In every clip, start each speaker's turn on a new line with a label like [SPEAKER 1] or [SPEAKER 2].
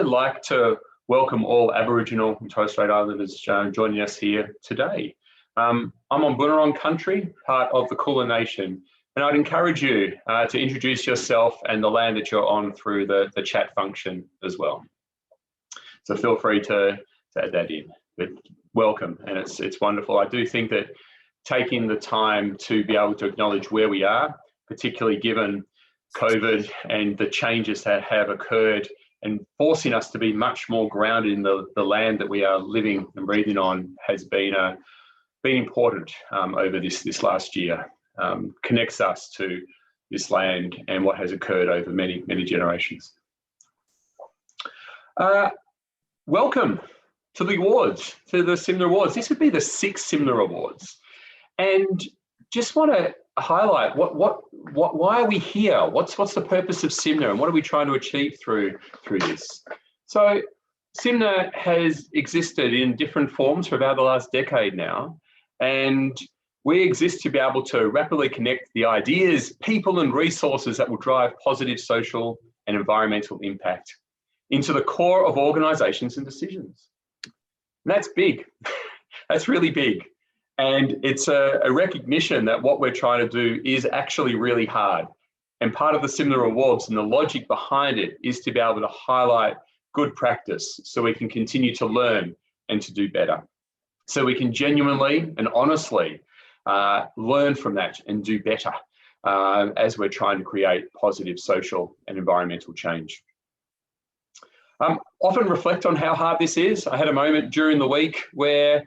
[SPEAKER 1] I'd like to welcome all Aboriginal and Torres Strait Islanders joining us here today. I'm on Boonwurrung country, part of the Kulin Nation, and I'd encourage you to introduce yourself and the land that you're on through the chat function as well. So feel free to add that in. But welcome, and it's wonderful. I do think that taking the time to be able to acknowledge where we are, particularly given COVID and the changes that have occurred and forcing us to be much more grounded in the land that we are living and breathing on, has been important over this last year. Connects us to this land and what has occurred over many generations. Welcome to the awards, to the SIMNA Awards. This would be the 6th SIMNA Awards, and just want to highlight why are we here? What's the purpose of SIMNA, and what are we trying to achieve through this? So SIMNA has existed in different forms for about the last decade now, and we exist to be able to rapidly connect the ideas, people and resources that will drive positive social and environmental impact into the core of organisations and decisions. And that's big. That's really big. And it's a recognition that what we're trying to do is actually really hard. And part of the SIMNA Awards and the logic behind it is to be able to highlight good practice so we can continue to learn and to do better. So we can genuinely and honestly learn from that and do better as we're trying to create positive social and environmental change. Often reflect on how hard this is. I had a moment during the week where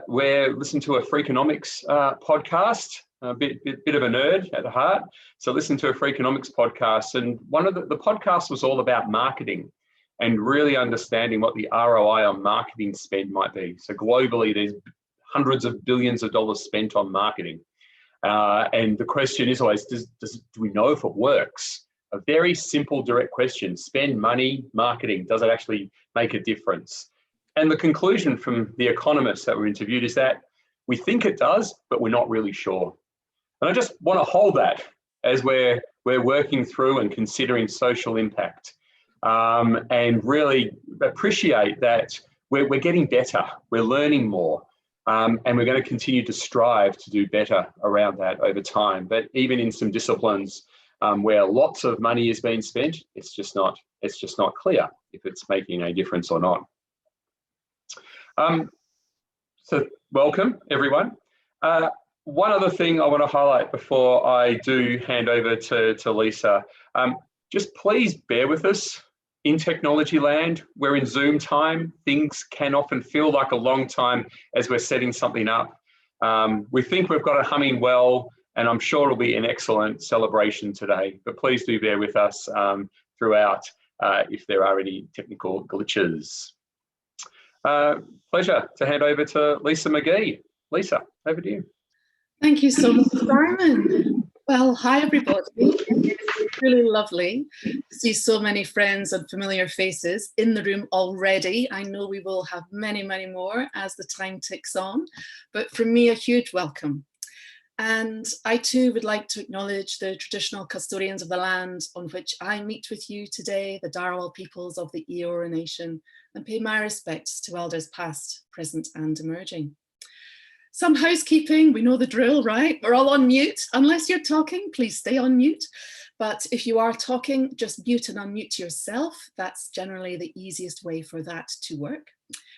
[SPEAKER 1] we're listening to a Freakonomics podcast, a bit of a nerd at the heart. So listen to a Freakonomics podcast, and one of the podcasts was all about marketing and really understanding what the ROI on marketing spend might be. So globally, there's hundreds of billions of dollars spent on marketing. And the question is always, do we know if it works? A very simple, direct question: spend money, marketing, does it actually make a difference? And the conclusion from the economists that were interviewed is that we think it does, but we're not really sure. And I just want to hold that as we're working through and considering social impact, and really appreciate that we're getting better, we're learning more, and we're going to continue to strive to do better around that over time. But even in some disciplines where lots of money is being spent, it's just not clear if it's making a difference or not. So welcome everyone. One other thing I want to highlight before I do hand over to Lisa, just please bear with us. In technology land, we're in Zoom time. Things can often feel like a long time as we're setting something up. We think we've got it humming well, and I'm sure it'll be an excellent celebration today, but please do bear with us throughout if there are any technical glitches. Pleasure to hand over to Lisa McGee. Lisa, over to you.
[SPEAKER 2] Thank you so much, Simon. Well, hi everybody. It's really lovely to see so many friends and familiar faces in the room already. I know we will have many more as the time ticks on, but for me, a huge welcome. And I too would like to acknowledge the traditional custodians of the land on which I meet with you today, the Darawal peoples of the Eora Nation, and pay my respects to elders past, present and emerging. Some housekeeping, we know the drill, right? We're all on mute. Unless you're talking, please stay on mute. But if you are talking, just mute and unmute yourself. That's generally the easiest way for that to work.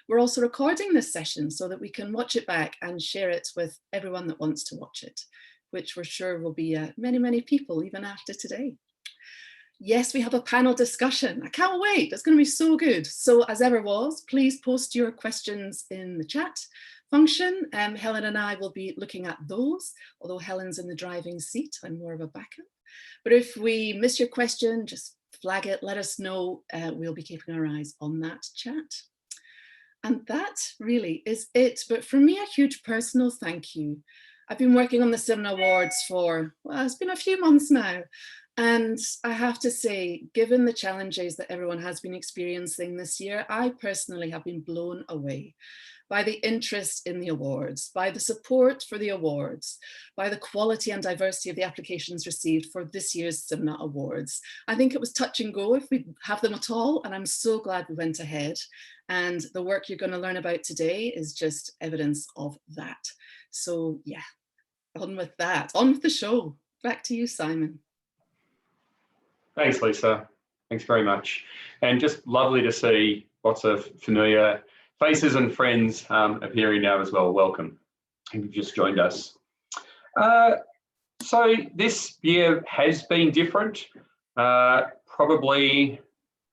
[SPEAKER 2] We're also recording this session so that we can watch it back and share it with everyone that wants to watch it, which we're sure will be many people even after today. Yes, we have a panel discussion. I can't wait. It's going to be so good. So as ever was, please post your questions in the chat function. Helen and I will be looking at those, although Helen's in the driving seat. I'm more of a backup. But if we miss your question, just flag it, let us know. We'll be keeping our eyes on that chat. And that really is it. But for me, a huge personal thank you. I've been working on the SIMNA Awards for, well, it's been a few months now. And I have to say, given the challenges that everyone has been experiencing this year, I personally have been blown away by the interest in the awards, by the support for the awards, by the quality and diversity of the applications received for this year's SIMNA Awards. I think it was touch and go if we have them at all, and I'm so glad we went ahead. And the work you're going to learn about today is just evidence of that. So yeah, on with that, on with the show. Back to you, Simon.
[SPEAKER 1] Thanks, Lisa. Thanks very much. And just lovely to see lots of familiar faces and friends appearing now as well. Welcome, if you've just joined us. So this year has been different. Probably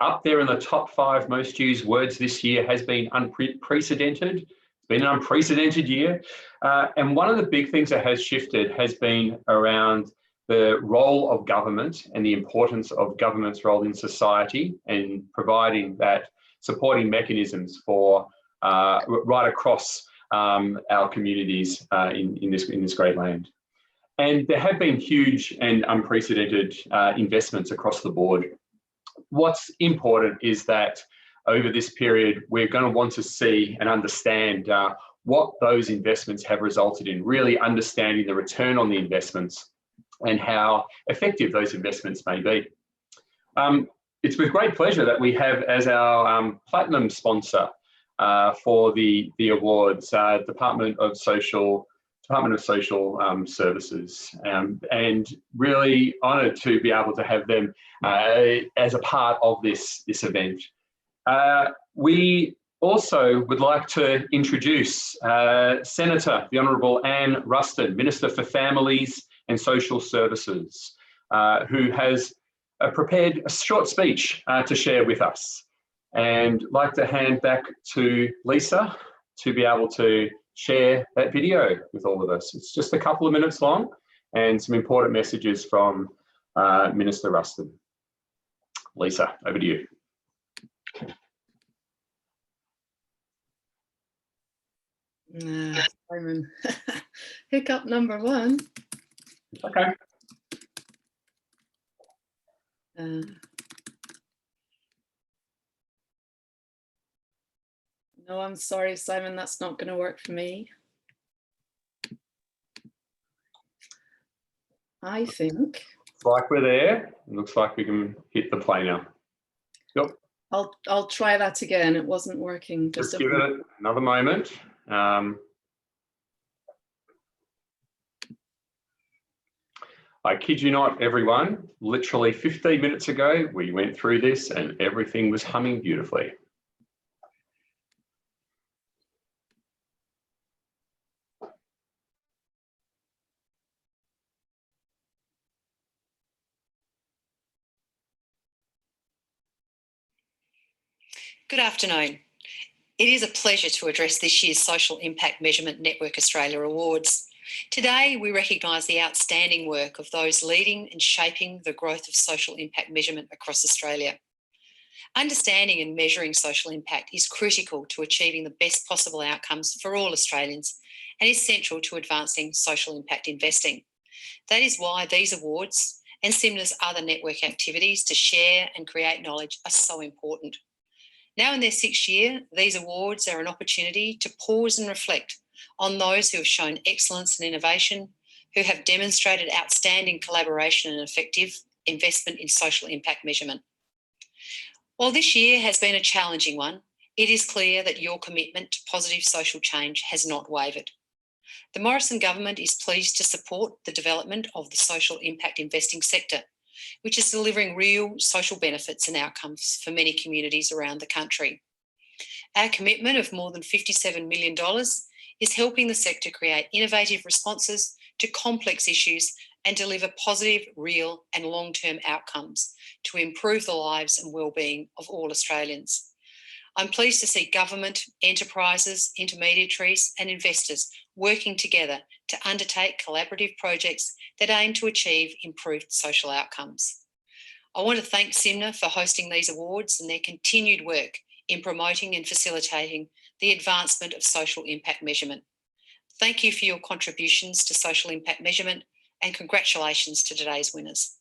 [SPEAKER 1] up there in the top 5 most used words this year has been unprecedented. It's been an unprecedented year. And one of the big things that has shifted has been around the role of government and the importance of government's role in society and providing that supporting mechanisms for right across our communities in this great land. And there have been huge and unprecedented investments across the board. What's important is that over this period, we're going to want to see and understand what those investments have resulted in, really understanding the return on the investments and how effective those investments may be. It's with great pleasure that we have as our platinum sponsor for the awards, Department of Social Services, and really honoured to be able to have them as a part of this event. We also would like to introduce Senator the Honourable Anne Ruston, Minister for Families and Social Services, who has prepared a short speech to share with us. And I'd like to hand back to Lisa to be able to share that video with all of us. It's just a couple of minutes long and some important messages from Minister Ruston. Lisa, over to you.
[SPEAKER 2] Simon, hiccup number 1.
[SPEAKER 1] Okay.
[SPEAKER 2] No, I'm sorry, Simon, that's not going to work for me. I think.
[SPEAKER 1] Looks like we're there. It looks like we can hit the play now. Yep.
[SPEAKER 2] I'll try that again. It wasn't working.
[SPEAKER 1] Just give it another moment. I kid you not, everyone, literally 15 minutes ago, we went through this and everything was humming beautifully.
[SPEAKER 3] Good afternoon. It is a pleasure to address this year's Social Impact Measurement Network Australia Awards. Today, we recognise the outstanding work of those leading and shaping the growth of social impact measurement across Australia. Understanding and measuring social impact is critical to achieving the best possible outcomes for all Australians and is central to advancing social impact investing. That is why these awards and SIMNA's other network activities to share and create knowledge are so important. Now in their 6th year, these awards are an opportunity to pause and reflect on those who have shown excellence and innovation, who have demonstrated outstanding collaboration and effective investment in social impact measurement. While this year has been a challenging one, it is clear that your commitment to positive social change has not wavered. The Morrison government is pleased to support the development of the social impact investing sector, which is delivering real social benefits and outcomes for many communities around the country. Our commitment of more than $57 million is helping the sector create innovative responses to complex issues and deliver positive, real and long-term outcomes to improve the lives and well-being of all Australians. I'm pleased to see government, enterprises, intermediaries and investors working together to undertake collaborative projects that aim to achieve improved social outcomes. I want to thank SIMNA for hosting these awards and their continued work in promoting and facilitating the advancement of social impact measurement. Thank you for your contributions to social impact measurement and congratulations to today's winners.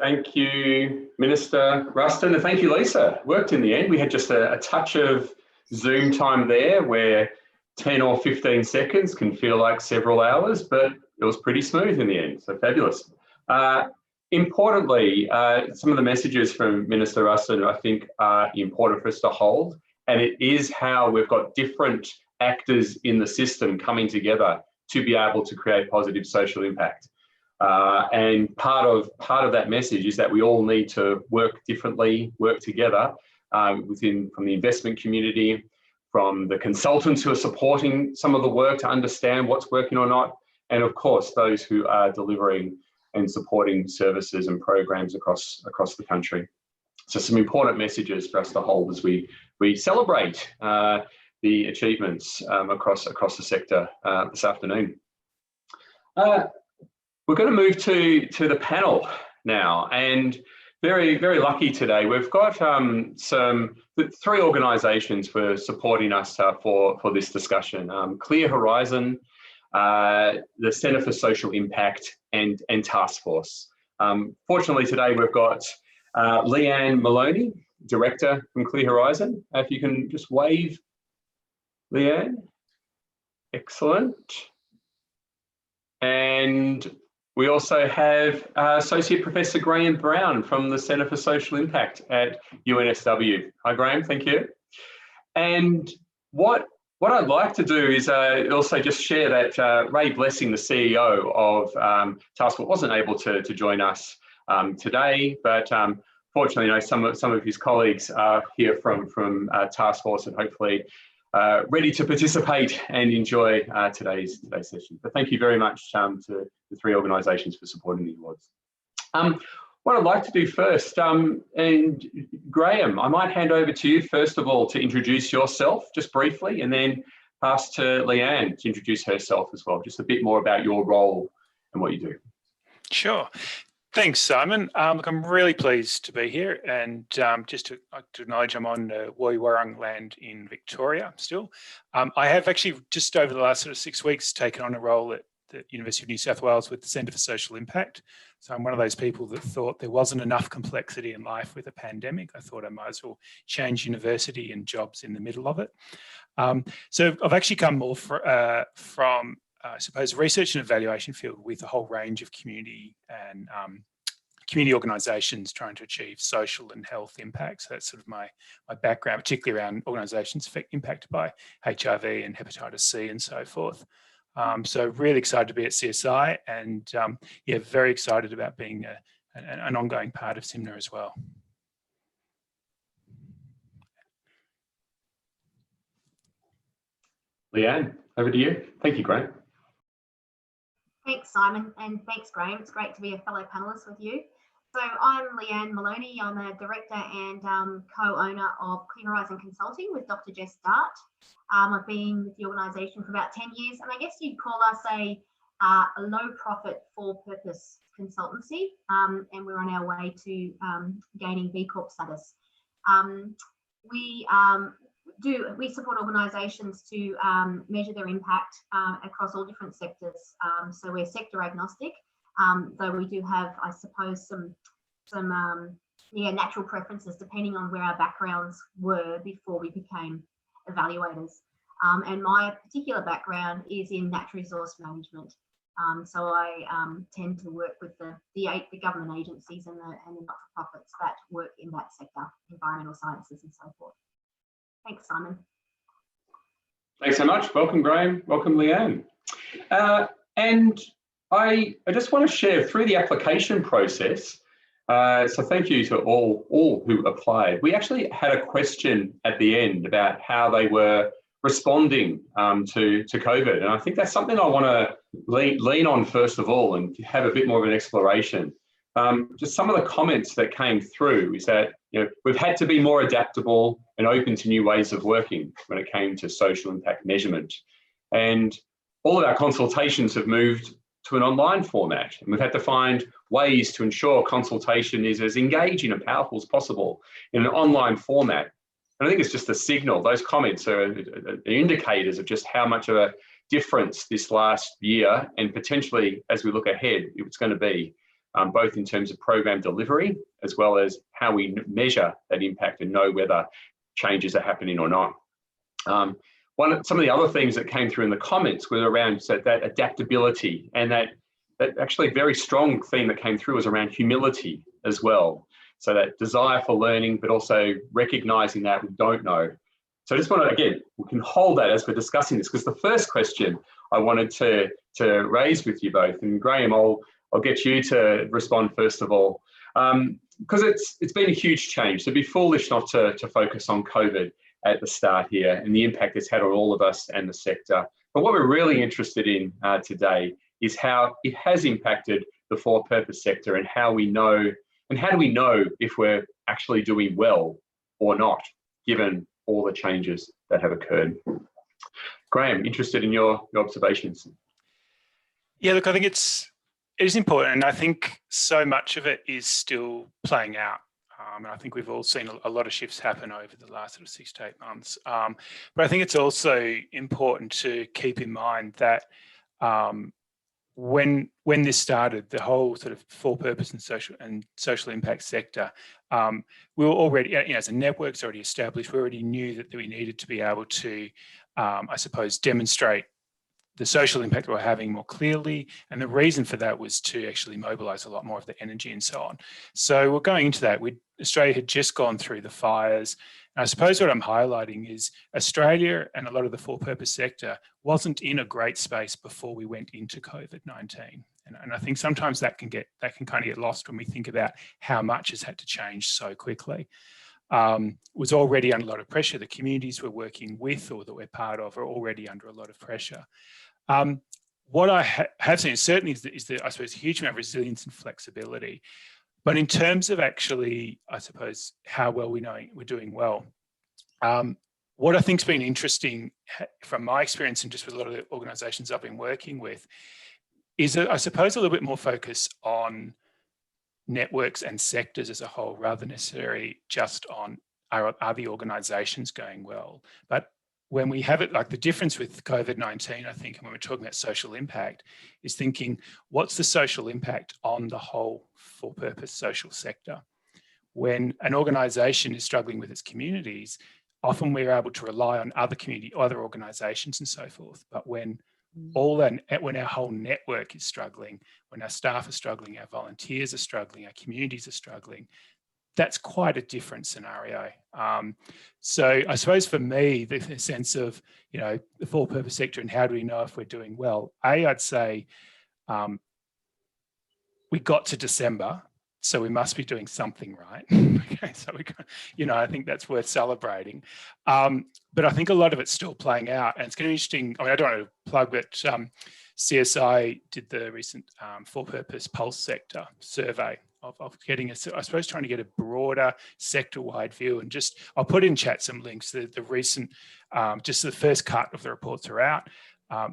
[SPEAKER 1] Thank you, Minister Ruston, and thank you, Lisa. Worked in the end. We had just a touch of Zoom time there where 10 or 15 seconds can feel like several hours, but it was pretty smooth in the end, so fabulous. Importantly, some of the messages from Minister Ruston I think are important for us to hold, and it is how we've got different actors in the system coming together to be able to create positive social impact. And part of that message is that we all need to work differently, work together from the investment community, from the consultants who are supporting some of the work to understand what's working or not, and of course those who are delivering and supporting services and programs across the country. So some important messages for us to hold as we celebrate the achievements across the sector this afternoon. We're going to move to the panel now, and very, very lucky today. We've got three organisations for supporting us for this discussion. Clear Horizon, the Centre for Social Impact and Task Force. Fortunately today we've got Leanne Maloney, Director from Clear Horizon. If you can just wave, Leanne. Excellent. And we also have Associate Professor Graham Brown from the Centre for Social Impact at UNSW. Hi Graham, thank you. And what I'd like to do is also just share that Ray Blessing, the CEO of Task Force, wasn't able to join us today, but fortunately, some of his colleagues are here from Task Force and hopefully ready to participate and enjoy today's session. But thank you very much to the three organisations for supporting the awards. What I'd like to do first, and Graham, I might hand over to you first of all to introduce yourself just briefly, and then pass to Leanne to introduce herself as well, just a bit more about your role and what you do.
[SPEAKER 4] Sure. Thanks, Simon. Look, I'm really pleased to be here, and just to acknowledge I'm on Woiwurrung land in Victoria still. I have actually just over the last sort of 6 weeks taken on a role at the University of New South Wales with the Centre for Social Impact. So I'm one of those people that thought there wasn't enough complexity in life with a pandemic. I thought I might as well change university and jobs in the middle of it. So I've actually come more from I suppose, research and evaluation field with a whole range of community and community organisations trying to achieve social and health impacts. So that's sort of my background, particularly around organisations impacted by HIV and hepatitis C and so forth. So really excited to be at CSI, and yeah, very excited about being an ongoing part of SIMNA as well.
[SPEAKER 1] Leanne, over to you. Thank you, Graham.
[SPEAKER 5] Thanks, Simon, and thanks, Graham. It's great to be a fellow panellist with you. So I'm Leanne Maloney. I'm a director and co-owner of Clear Horizon Consulting with Dr. Jess Dart. I've been with the organisation for about 10 years, and I guess you'd call us a low profit for purpose consultancy, and we're on our way to gaining B Corp status. We support organisations to measure their impact across all different sectors. So we're sector agnostic, though we do have, I suppose, some natural preferences depending on where our backgrounds were before we became evaluators. And my particular background is in natural resource management. So I tend to work with the government agencies and the not-for-profits that work in that sector, environmental sciences and so forth. Thanks, Simon.
[SPEAKER 1] Thanks so much. Welcome, Graham. Welcome, Leanne. And I just want to share through the application process. So thank you to all who applied. We actually had a question at the end about how they were responding to COVID. And I think that's something I want to lean on first of all and have a bit more of an exploration. Just some of the comments that came through is that, you know, we've had to be more adaptable and open to new ways of working when it came to social impact measurement. And all of our consultations have moved to an online format, and we've had to find ways to ensure consultation is as engaging and powerful as possible in an online format. And I think it's just a signal. Those comments are indicators of just how much of a difference this last year, and potentially as we look ahead, it's going to be both in terms of program delivery, as well as how we measure that impact and know whether changes are happening or not. Some of the other things that came through in the comments were around that adaptability, and that actually very strong theme that came through was around humility as well. So that desire for learning, but also recognizing that we don't know. So I just want to, again, we can hold that as we're discussing this, because the first question I wanted to raise with you both, and Graham, I'll get you to respond first of all, because it's been a huge change. So it'd be foolish not to focus on COVID at the start here and the impact it's had on all of us and the sector. But what we're really interested in today is how it has impacted the for-purpose sector, and how we know, and how do we know if we're actually doing well or not, given all the changes that have occurred. Graham, interested in your observations.
[SPEAKER 4] Yeah, look, I think it is important, and I think so much of it is still playing out. And I think we've all seen a lot of shifts happen over the last sort of 6 to 8 months. But I think it's also important to keep in mind that when this started, the whole sort of for-purpose and social impact sector, we were already, as a network's already established, we already knew that we needed to be able to, I suppose, demonstrate the social impact we're having more clearly. And the reason for that was to actually mobilise a lot more of the energy and so on. So we're going into that. Australia had just gone through the fires. And I suppose what I'm highlighting is Australia and a lot of the for-purpose sector wasn't in a great space before we went into COVID-19. And I think sometimes that can kind of get lost when we think about how much has had to change so quickly. Was already under a lot of pressure. The communities we're working with or that we're part of are already under a lot of pressure. What I have seen certainly is the, I suppose, huge amount of resilience and flexibility. But in terms of actually, I suppose, how well we're doing well, what I think's been interesting from my experience and just with a lot of the organisations I've been working with is, I suppose, a little bit more focus on networks and sectors as a whole, rather than necessarily just on are the organisations going well. But when we have it, like the difference with COVID-19, I think, and when we're talking about social impact, is thinking, what's the social impact on the whole for-purpose social sector? When an organisation is struggling with its communities, often we're able to rely on other organisations and so forth. But when our whole network is struggling, when our staff are struggling, our volunteers are struggling, our communities are struggling, that's quite a different scenario. So I suppose for me, the sense of, the for-purpose sector and how do we know if we're doing well? I'd say we got to December, so we must be doing something right. Okay, so I think that's worth celebrating. But I think a lot of it's still playing out, and it's going to be interesting. I mean, I don't want to plug, but CSI did the recent for-purpose pulse sector survey of getting, I suppose, trying to get a broader sector-wide view. And just, I'll put in chat some links. The recent, just the first cut of the reports are out.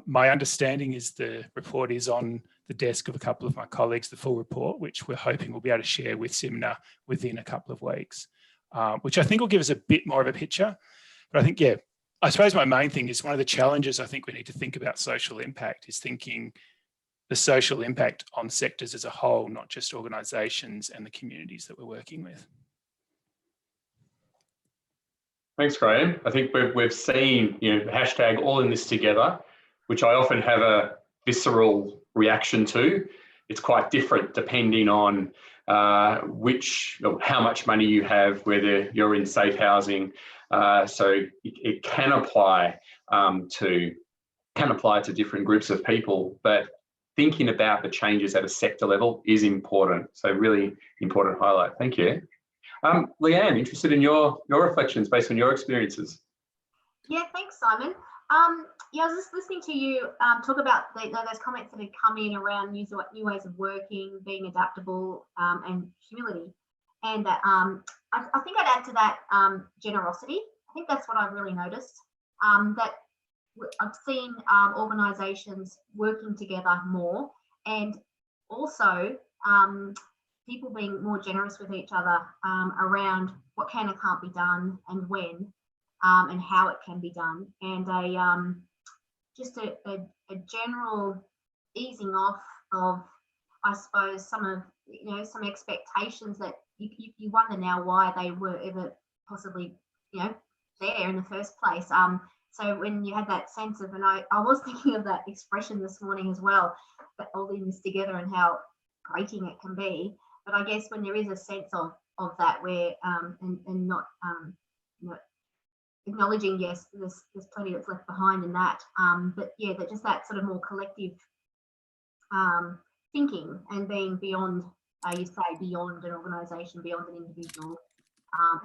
[SPEAKER 4] My understanding is the report is on the desk of a couple of my colleagues, the full report, which we're hoping we'll be able to share with SIMNA within a couple of weeks, which I think will give us a bit more of a picture. But I think, I suppose my main thing is one of the challenges I think we need to think about social impact is thinking the social impact on sectors as a whole, not just organisations and the communities that we're working with.
[SPEAKER 1] Thanks, Graham. I think we've seen, the hashtag all in this together, which I often have a visceral reaction to. It's quite different depending on how much money you have, whether you're in safe housing. So it can apply to different groups of people, but thinking about the changes at a sector level is important. So really important highlight. Thank you. Leanne, interested in your reflections based on your experiences.
[SPEAKER 5] Yeah, thanks, Simon. I was just listening to you talk about those comments that had come in around new ways of working, being adaptable, and humility. And that I think I'd add to that generosity. I think that's what I've really noticed. That I've seen organisations working together more, and also people being more generous with each other around what can and can't be done and when, and how it can be done, and just a general easing off of, I suppose, some of some expectations that you wonder now why they were ever possibly, there in the first place. So when you had that sense of, and I was thinking of that expression this morning as well, but holding this together and how grating it can be. But I guess when there is a sense of that, where and not acknowledging, yes, there's plenty that's left behind in that. But yeah, that just that sort of more collective thinking and being beyond, you say, beyond an organisation, beyond an individual,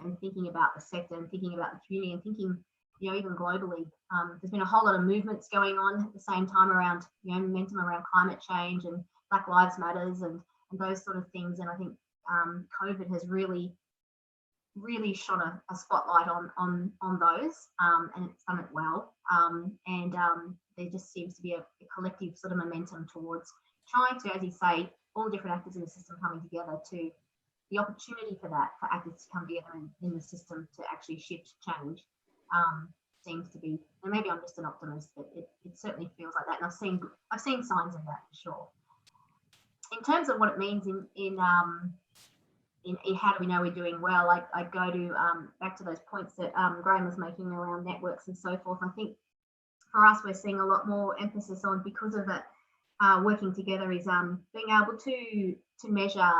[SPEAKER 5] and thinking about the sector and thinking about the community and thinking, even globally. There's been a whole lot of movements going on at the same time around, momentum around climate change and Black Lives Matters and those sort of things. And I think COVID has really shone a spotlight on those, and it's done it well. And there just seems to be a collective sort of momentum towards trying to, as you say, all the different actors in the system coming together to the opportunity for actors to come together in the system to actually shift change. Seems to be, and maybe I'm just an optimist, but it certainly feels like that. And I've seen signs of that for sure. In terms of what it means in how do we know we're doing well, I go to back to those points that Graham was making around networks and so forth. I think for us, we're seeing a lot more emphasis on, because of that working together, is being able to measure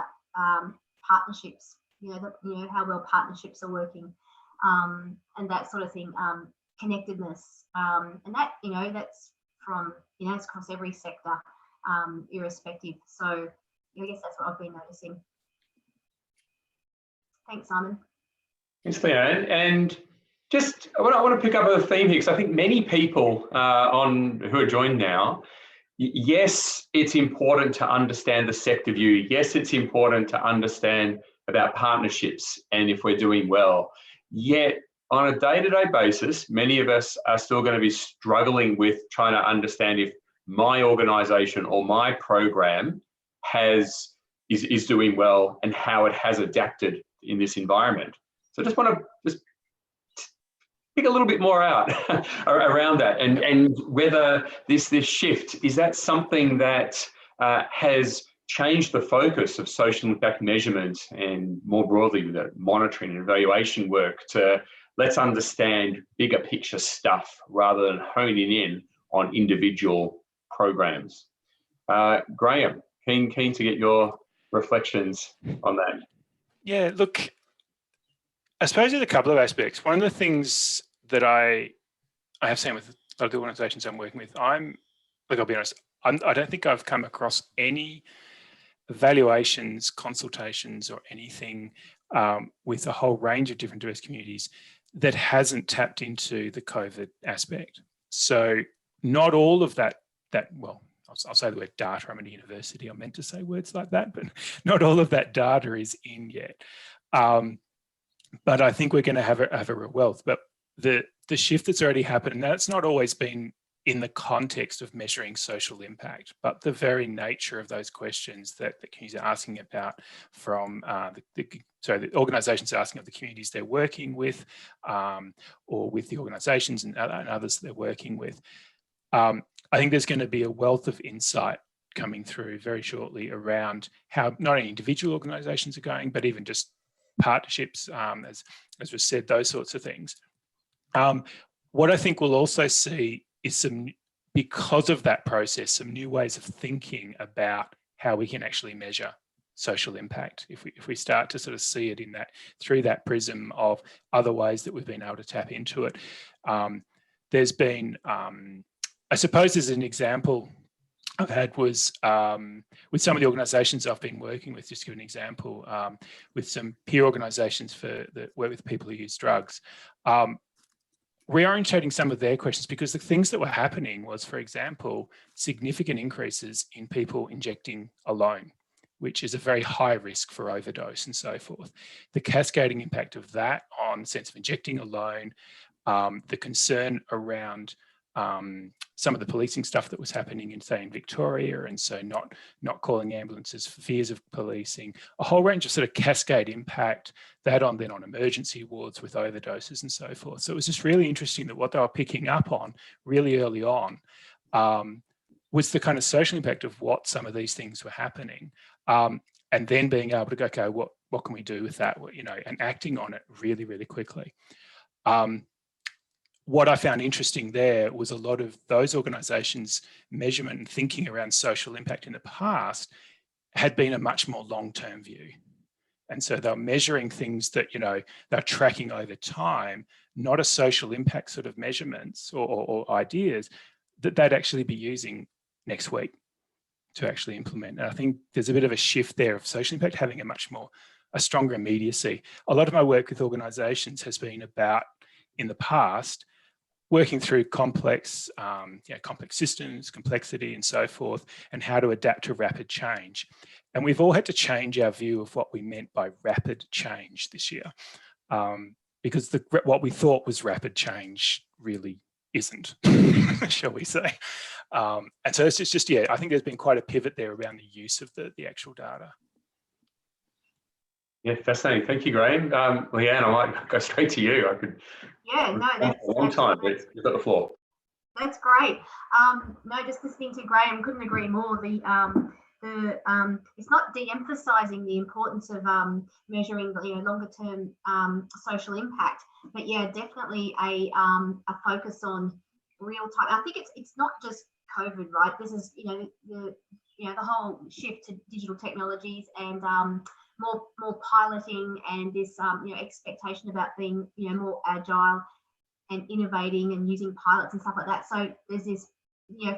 [SPEAKER 5] partnerships. How well partnerships are working, and that sort of thing. Connectedness, and that that's from it's across every sector, irrespective. So I guess that's what I've been noticing. Thanks, Simon.
[SPEAKER 1] Thanks, Leanne. And just I want to pick up a theme here, because I think many people who are joined now, yes, it's important to understand the sector view. Yes, it's important to understand about partnerships and if we're doing well. Yet on a day-to-day basis, many of us are still going to be struggling with trying to understand if my organisation or my program is doing well and how it has adapted in this environment. So I just want to just pick a little bit more out around that, and whether this shift, is that something that has changed the focus of social impact measurement and more broadly the monitoring and evaluation work to let's understand bigger picture stuff rather than honing in on individual programs. Graham, keen to get your reflections on that.
[SPEAKER 4] Yeah, look, I suppose there's a couple of aspects. One of the things that I have seen with a lot of the organisations I'm working with, I'll be honest, I don't think I've come across any evaluations, consultations, or anything with a whole range of different diverse communities that hasn't tapped into the COVID aspect. So not all of that well, I'll say the word data. I'm at a university. I'm meant to say words like that, but not all of that data is in yet. But I think we're going to have a real wealth. But the shift that's already happened, and that's not always been in the context of measuring social impact, but the very nature of those questions that the communities are asking about from the organisations are asking of the communities they're working with, or with the organisations and others they're working with. I think there's going to be a wealth of insight coming through very shortly around how not only individual organisations are going, but even just partnerships, as was said, those sorts of things. What I think we'll also see is because of that process, some new ways of thinking about how we can actually measure social impact. If we start to sort of see it through that prism of other ways that we've been able to tap into it. There's been, I suppose there's an example I've had was with some of the organisations I've been working with, just to give an example, with some peer organisations that work with people who use drugs. Reorientating some of their questions, because the things that were happening was, for example, significant increases in people injecting alone, which is a very high risk for overdose and so forth. The cascading impact of that on the sense of injecting alone, the concern around some of the policing stuff that was happening in, say, in Victoria, and so not calling ambulances for fears of policing, a whole range of sort of cascade impact, that then on emergency wards with overdoses and so forth. So it was just really interesting that what they were picking up on really early on was the kind of social impact of what some of these things were happening. And and then being able to go, okay, what can we do with that? You know, and acting on it really, really quickly. What I found interesting there was a lot of those organisations' measurement and thinking around social impact in the past had been a much more long-term view. And so they're measuring things that, you know, they're tracking over time, not a social impact sort of measurements or ideas that they'd actually be using next week to actually implement. And I think there's a bit of a shift there of social impact having a stronger immediacy. A lot of my work with organisations has been about, in the past, working through complex systems, complexity and so forth, and how to adapt to rapid change. And we've all had to change our view of what we meant by rapid change this year, because what we thought was rapid change really isn't, shall we say. And so it's just, yeah, I think there's been quite a pivot there around the use of the actual data.
[SPEAKER 1] Yeah, fascinating. Thank you, Graham. Leanne, I might go straight to you. I could.
[SPEAKER 5] Yeah, no, that's
[SPEAKER 1] a long time, but you've got the floor.
[SPEAKER 5] That's great. No, just listening to Graham, couldn't agree more. It's not de-emphasising the importance of measuring the longer term social impact, but yeah, definitely a focus on real time. I think it's not just COVID, right? This is the whole shift to digital technologies and more piloting and this expectation about being more agile and innovating and using pilots and stuff like that. So there's this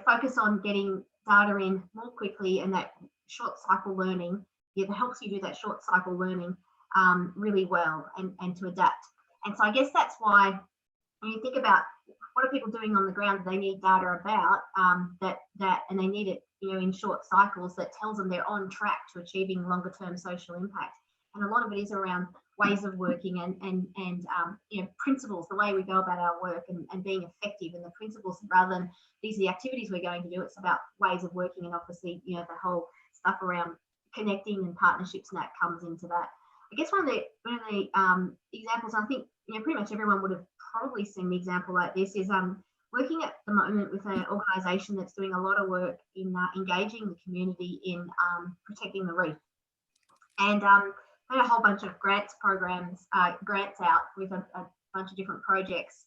[SPEAKER 5] focus on getting data in more quickly, and that short cycle learning that helps you do that short cycle learning really well and to adapt. And so I guess that's why when you think about what are people doing on the ground that they need data about, and they need it in short cycles that tells them they're on track to achieving longer term social impact. And a lot of it is around ways of working and principles, the way we go about our work and being effective, and the principles rather than these are the activities we're going to do. It's about ways of working, and obviously the whole stuff around connecting and partnerships, and that comes into that. I guess one of the examples, I think pretty much everyone would have probably seen the example like this, is working at the moment with an organisation that's doing a lot of work in engaging the community in protecting the reef. And had a whole bunch of grants out with a bunch of different projects,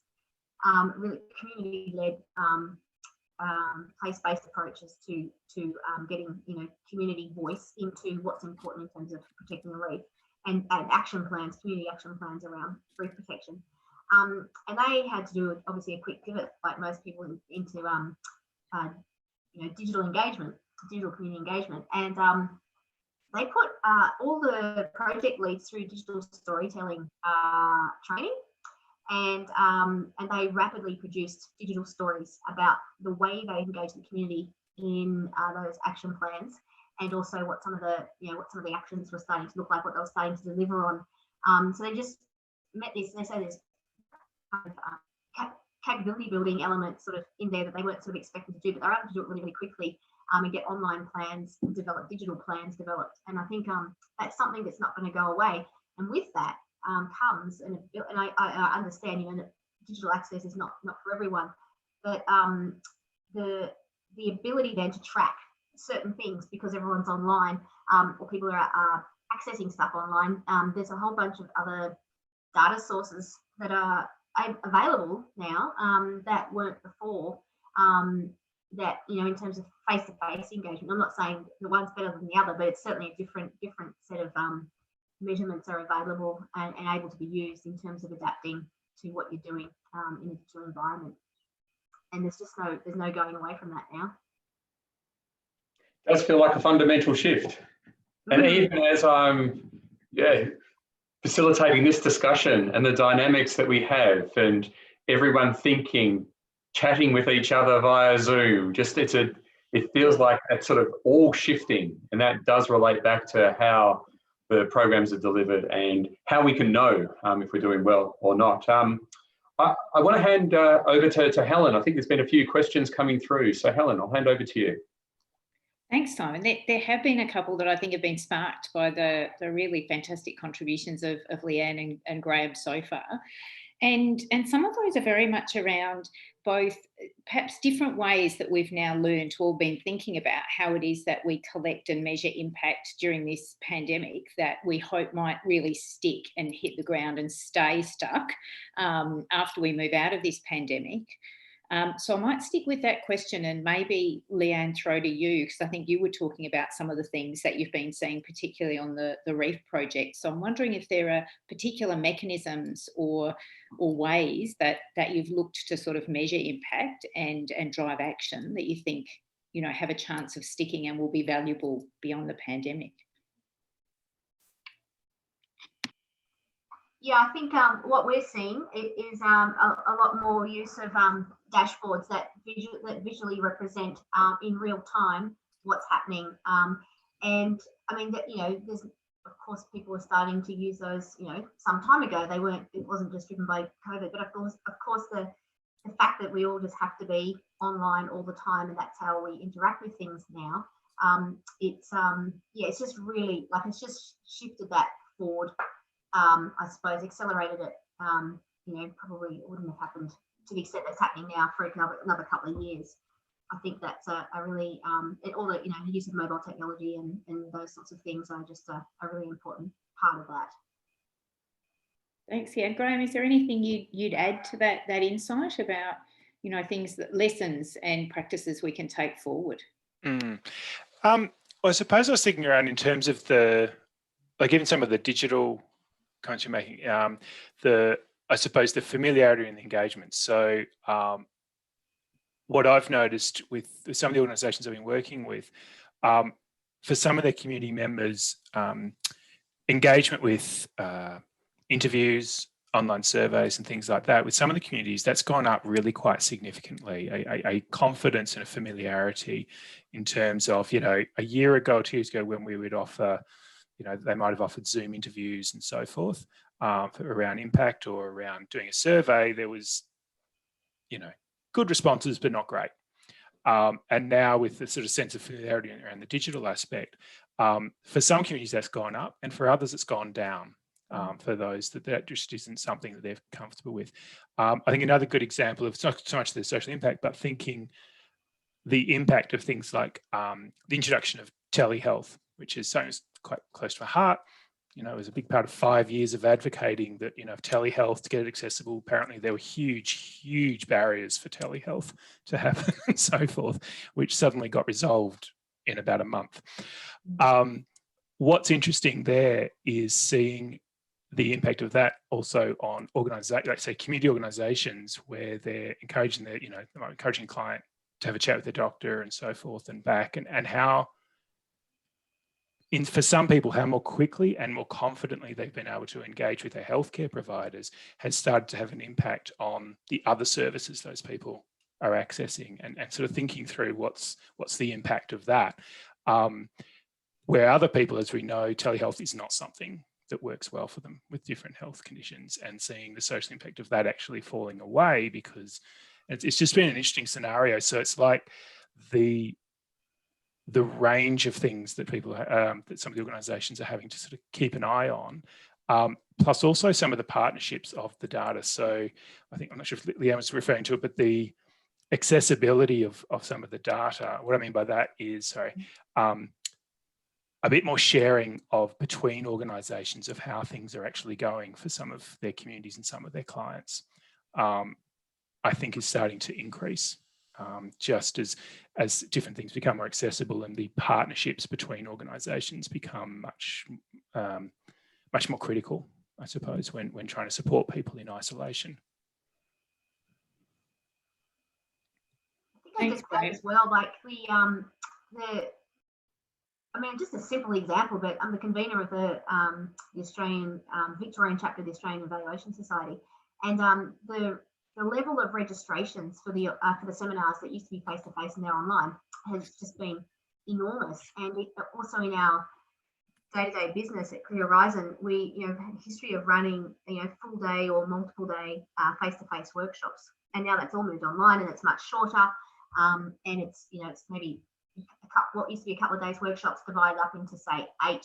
[SPEAKER 5] really community-led, place-based approaches to getting community voice into what's important in terms of protecting the reef, and action plans, community action plans around reef protection. And they had to do obviously a quick pivot, like most people, into digital engagement, digital community engagement, and they put all the project leads through digital storytelling training, and they rapidly produced digital stories about the way they engage the community in those action plans, and also what some of the actions were starting to look like, what they were starting to deliver on. So they just met this, they say there's kind of capability building elements sort of in there that they weren't sort of expected to do, but they're able to do it really, really quickly and get online plans developed, digital plans developed. And I think that's something that's not going to go away. And with that comes, and I understand, that digital access is not for everyone, but the ability then to track certain things because everyone's online, or people are accessing stuff online. There's a whole bunch of other data sources that are available now that weren't before, that in terms of face-to-face engagement. I'm not saying the one's better than the other, but it's certainly a different set of measurements are available and able to be used in terms of adapting to what you're doing in a digital environment. And there's no going away from that now.
[SPEAKER 1] It does feel like a fundamental shift. And even as I'm facilitating this discussion and the dynamics that we have, and everyone thinking, chatting with each other via Zoom, it feels like that's sort of all shifting, and that does relate back to how the programs are delivered and how we can know if we're doing well or not. I want to hand over to Helen. I think there's been a few questions coming through. So Helen, I'll hand over to you.
[SPEAKER 6] Thanks, Simon. There have been a couple that I think have been sparked by the really fantastic contributions of Leanne and Graham so far. And some of those are very much around both perhaps different ways that we've now learned or been thinking about how it is that we collect and measure impact during this pandemic that we hope might really stick and hit the ground and stay stuck after we move out of this pandemic. So I might stick with that question and maybe, Leanne, throw to you, because I think you were talking about some of the things that you've been seeing, particularly on the REEF project. So I'm wondering if there are particular mechanisms or ways that you've looked to sort of measure impact and drive action that you think, you know, have a chance of sticking and will be valuable beyond the pandemic.
[SPEAKER 5] Yeah, I think what we're seeing is a lot more use of dashboards that visually represent in real time what's happening. And I mean, you know, there's, of course, people are starting to use those, you know, some time ago. It wasn't just driven by COVID, but of course the fact that we all just have to be online all the time and that's how we interact with things now. It's just really, like, it's just shifted that forward. I suppose accelerated it, you know, probably wouldn't have happened to the extent that's happening now for another couple of years. I think that's a really, all the, you know, the use of mobile technology and those sorts of things are just a really important part of that.
[SPEAKER 6] Thanks. Yeah, Graham, is there anything you'd add to that insight about, you know, lessons and practices we can take forward?
[SPEAKER 4] Well, I suppose I was thinking around in terms of even some of the digital comments you're making, I suppose the familiarity and the engagement. So what I've noticed with some of the organisations I've been working with, for some of their community members, engagement with interviews, online surveys and things like that, with some of the communities, that's gone up really quite significantly, a confidence and a familiarity in terms of, you know, a year ago, 2 years ago, when we would offer, you know, they might have offered Zoom interviews and so forth around impact or around doing a survey. There was, you know, good responses, but not great. And now with the sort of sense of familiarity around the digital aspect, for some communities that's gone up and for others it's gone down. For those that just isn't something that they're comfortable with. I think another good example of, it's not so much the social impact, but thinking the impact of things like the introduction of telehealth, which is something that's quite close to my heart. You know, it was a big part of 5 years of advocating that, you know, telehealth, to get it accessible, apparently there were huge barriers for telehealth to happen and so forth, which suddenly got resolved in about a month. What's interesting there is seeing the impact of that also on organizations, like say community organizations, where they're encouraging their, you know, encouraging a client to have a chat with their doctor and so forth and back, and how, for some people, how more quickly and more confidently they've been able to engage with their healthcare providers has started to have an impact on the other services those people are accessing, and sort of thinking through what's the impact of that. Where other people, as we know, telehealth is not something that works well for them with different health conditions, and seeing the social impact of that actually falling away, because it's just been an interesting scenario. So it's like the range of things that people, that some of the organisations are having to sort of keep an eye on, plus also some of the partnerships of the data. So I think, I'm not sure if Leanne was referring to it, but the accessibility of some of the data. What I mean by that is, a bit more sharing of between organisations of how things are actually going for some of their communities and some of their clients, I think is starting to increase, just as different things become more accessible and the partnerships between organisations become much more critical, I suppose, when trying to support people in isolation.
[SPEAKER 5] I think I just add as well, like I mean, just a simple example, but I'm the convener of the Australian Victorian chapter of the Australian Evaluation Society, and the level of registrations for the seminars that used to be face to face and now online has just been enormous. And also in our day-to-day business at Clear Horizon, we have had a history of running full day or multiple day face-to-face workshops, and now that's all moved online and it's much shorter. And it's it's maybe what used to be a couple of days workshops divided up into, say, 8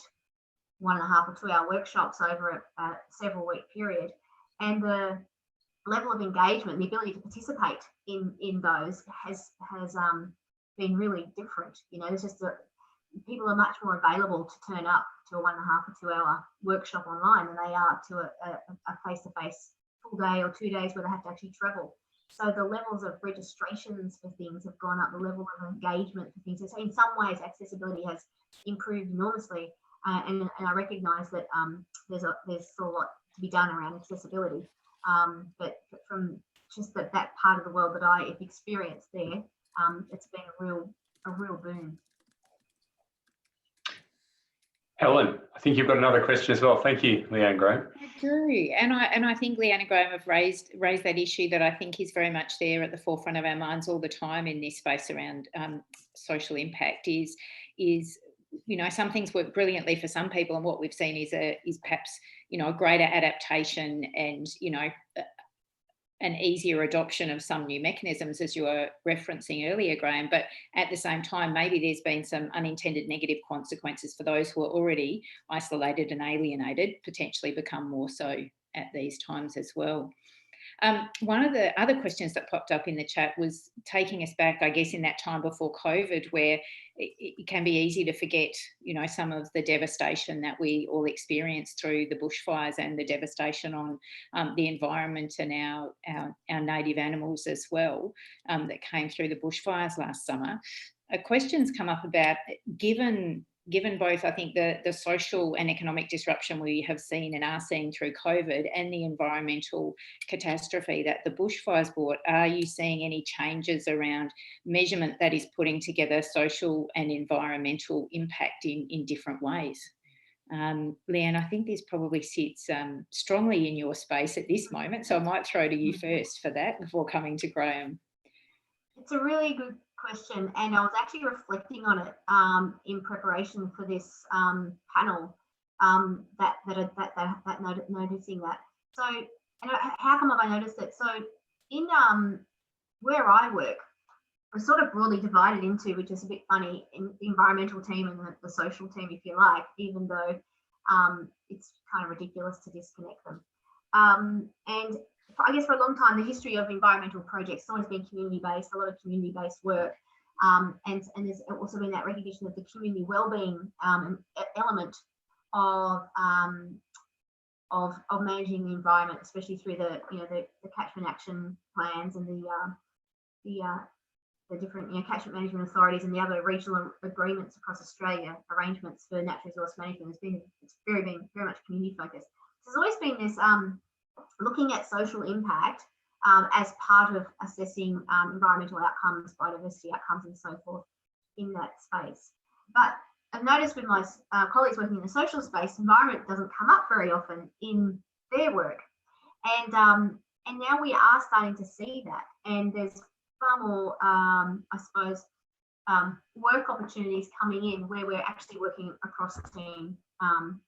[SPEAKER 5] 1.5 or 2 hour workshops over a several week period. And the level of engagement, the ability to participate in those has been really different. You know, it's just that people are much more available to turn up to a 1.5 or 2 hour workshop online than they are to a face-to-face full day or 2 days where they have to actually travel. So the levels of registrations for things have gone up, the level of engagement for things. So in some ways, accessibility has improved enormously, and I recognise that there's still a lot to be done around accessibility. But from just that part of the world that I have experienced there, it's been a real boon.
[SPEAKER 1] Helen, I think you've got another question as well. Thank you, Leanne Graham.
[SPEAKER 6] I do, and I think Leanne and Graham have raised that issue that I think is very much there at the forefront of our minds all the time in this space around social impact. Is you know, some things work brilliantly for some people, and what we've seen is perhaps, you know, a greater adaptation and, you know, an easier adoption of some new mechanisms, as you were referencing earlier, Graham. But at the same time, maybe there's been some unintended negative consequences for those who are already isolated and alienated, potentially become more so at these times as well. One of the other questions that popped up in the chat was taking us back, I guess, in that time before COVID, where it can be easy to forget, you know, some of the devastation that we all experienced through the bushfires and the devastation on the environment and our native animals as well, that came through the bushfires last summer. Questions come up about, given both, I think, the social and economic disruption we have seen and are seeing through COVID and the environmental catastrophe that the bushfires brought, are you seeing any changes around measurement that is putting together social and environmental impact in different ways? Leanne, I think this probably sits strongly in your space at this moment, so I might throw to you first for that before coming to Graham.
[SPEAKER 5] It's a really good question, and I was actually reflecting on it in preparation for this panel. Noticing that. So, and how come have I noticed it? So, in where I work, we're sort of broadly divided into, which is a bit funny, in the environmental team and the social team, if you like, even though it's kind of ridiculous to disconnect them. And I guess for a long time, the history of environmental projects has always been community-based, a lot of community-based work. And there's also been that recognition of the community wellbeing element of managing the environment, especially through the catchment action plans and the different catchment management authorities and the other regional agreements across Australia, arrangements for natural resource management. It's been very much community focused. There's always been this looking at social impact as part of assessing environmental outcomes, biodiversity outcomes, and so forth in that space. But I've noticed with my colleagues working in the social space, environment doesn't come up very often in their work, and now we are starting to see that, and there's far more, I suppose, work opportunities coming in where we're actually working across the team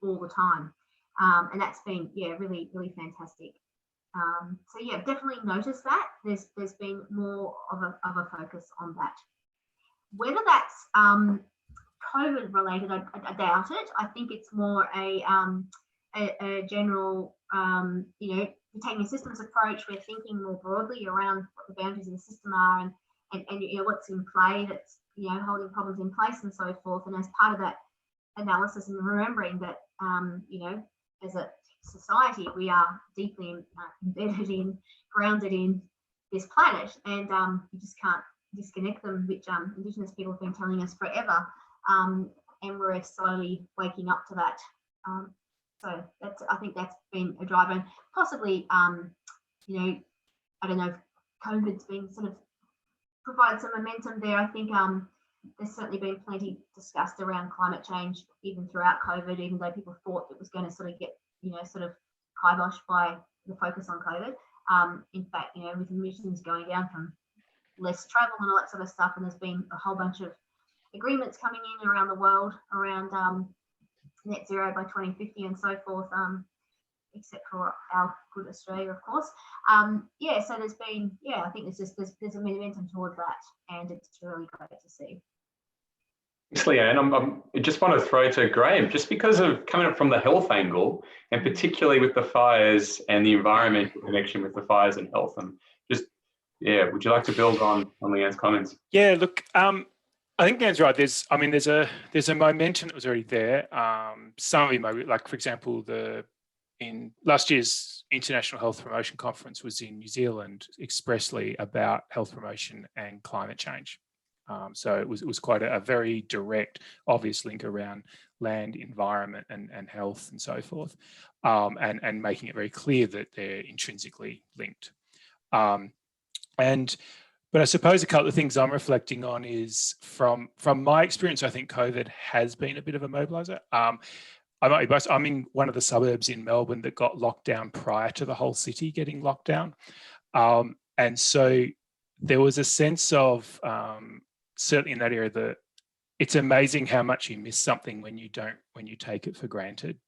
[SPEAKER 5] all the time. And that's been, really, really fantastic. So yeah, definitely noticed that there's been more of a focus on that. Whether that's COVID related, I doubt it. I think it's more a general, we're taking a systems approach. We're thinking more broadly around what the boundaries of the system are and what's in play that's holding problems in place and so forth. And as part of that analysis and remembering that as a society, we are deeply embedded grounded in this planet, and you just can't disconnect them, which Indigenous people have been telling us forever, and we're slowly waking up to that. So I think that's been a driver, and possibly, I don't know if COVID's been sort of provided some momentum there. I think there's certainly been plenty discussed around climate change even throughout COVID, even though people thought it was going to sort of get, sort of kiboshed by the focus on COVID. In fact, with emissions going down from less travel and all that sort of stuff, and there's been a whole bunch of agreements coming in around the world around net zero by 2050 and so forth, except for our good Australia, of course. So there's been, I think there's a momentum towards that, and it's really great to see.
[SPEAKER 1] Leanne. I just want to throw to Graham, just because of coming up from the health angle, and particularly with the fires and the environmental connection with the fires and health, and just, yeah, would you like to build on Leanne's comments?
[SPEAKER 4] Yeah, look, I think Dan's right. There's a momentum that was already there. Some of you, like for example, in last year's International Health Promotion Conference was in New Zealand expressly about health promotion and climate change. So it was quite a very direct, obvious link around land, environment, and health and so forth, and making it very clear that they're intrinsically linked. But I suppose a couple of things I'm reflecting on is from my experience, I think COVID has been a bit of a mobiliser. I'm in one of the suburbs in Melbourne that got locked down prior to the whole city getting locked down. And so there was a sense of, certainly in that area, that it's amazing how much you miss something when you take it for granted.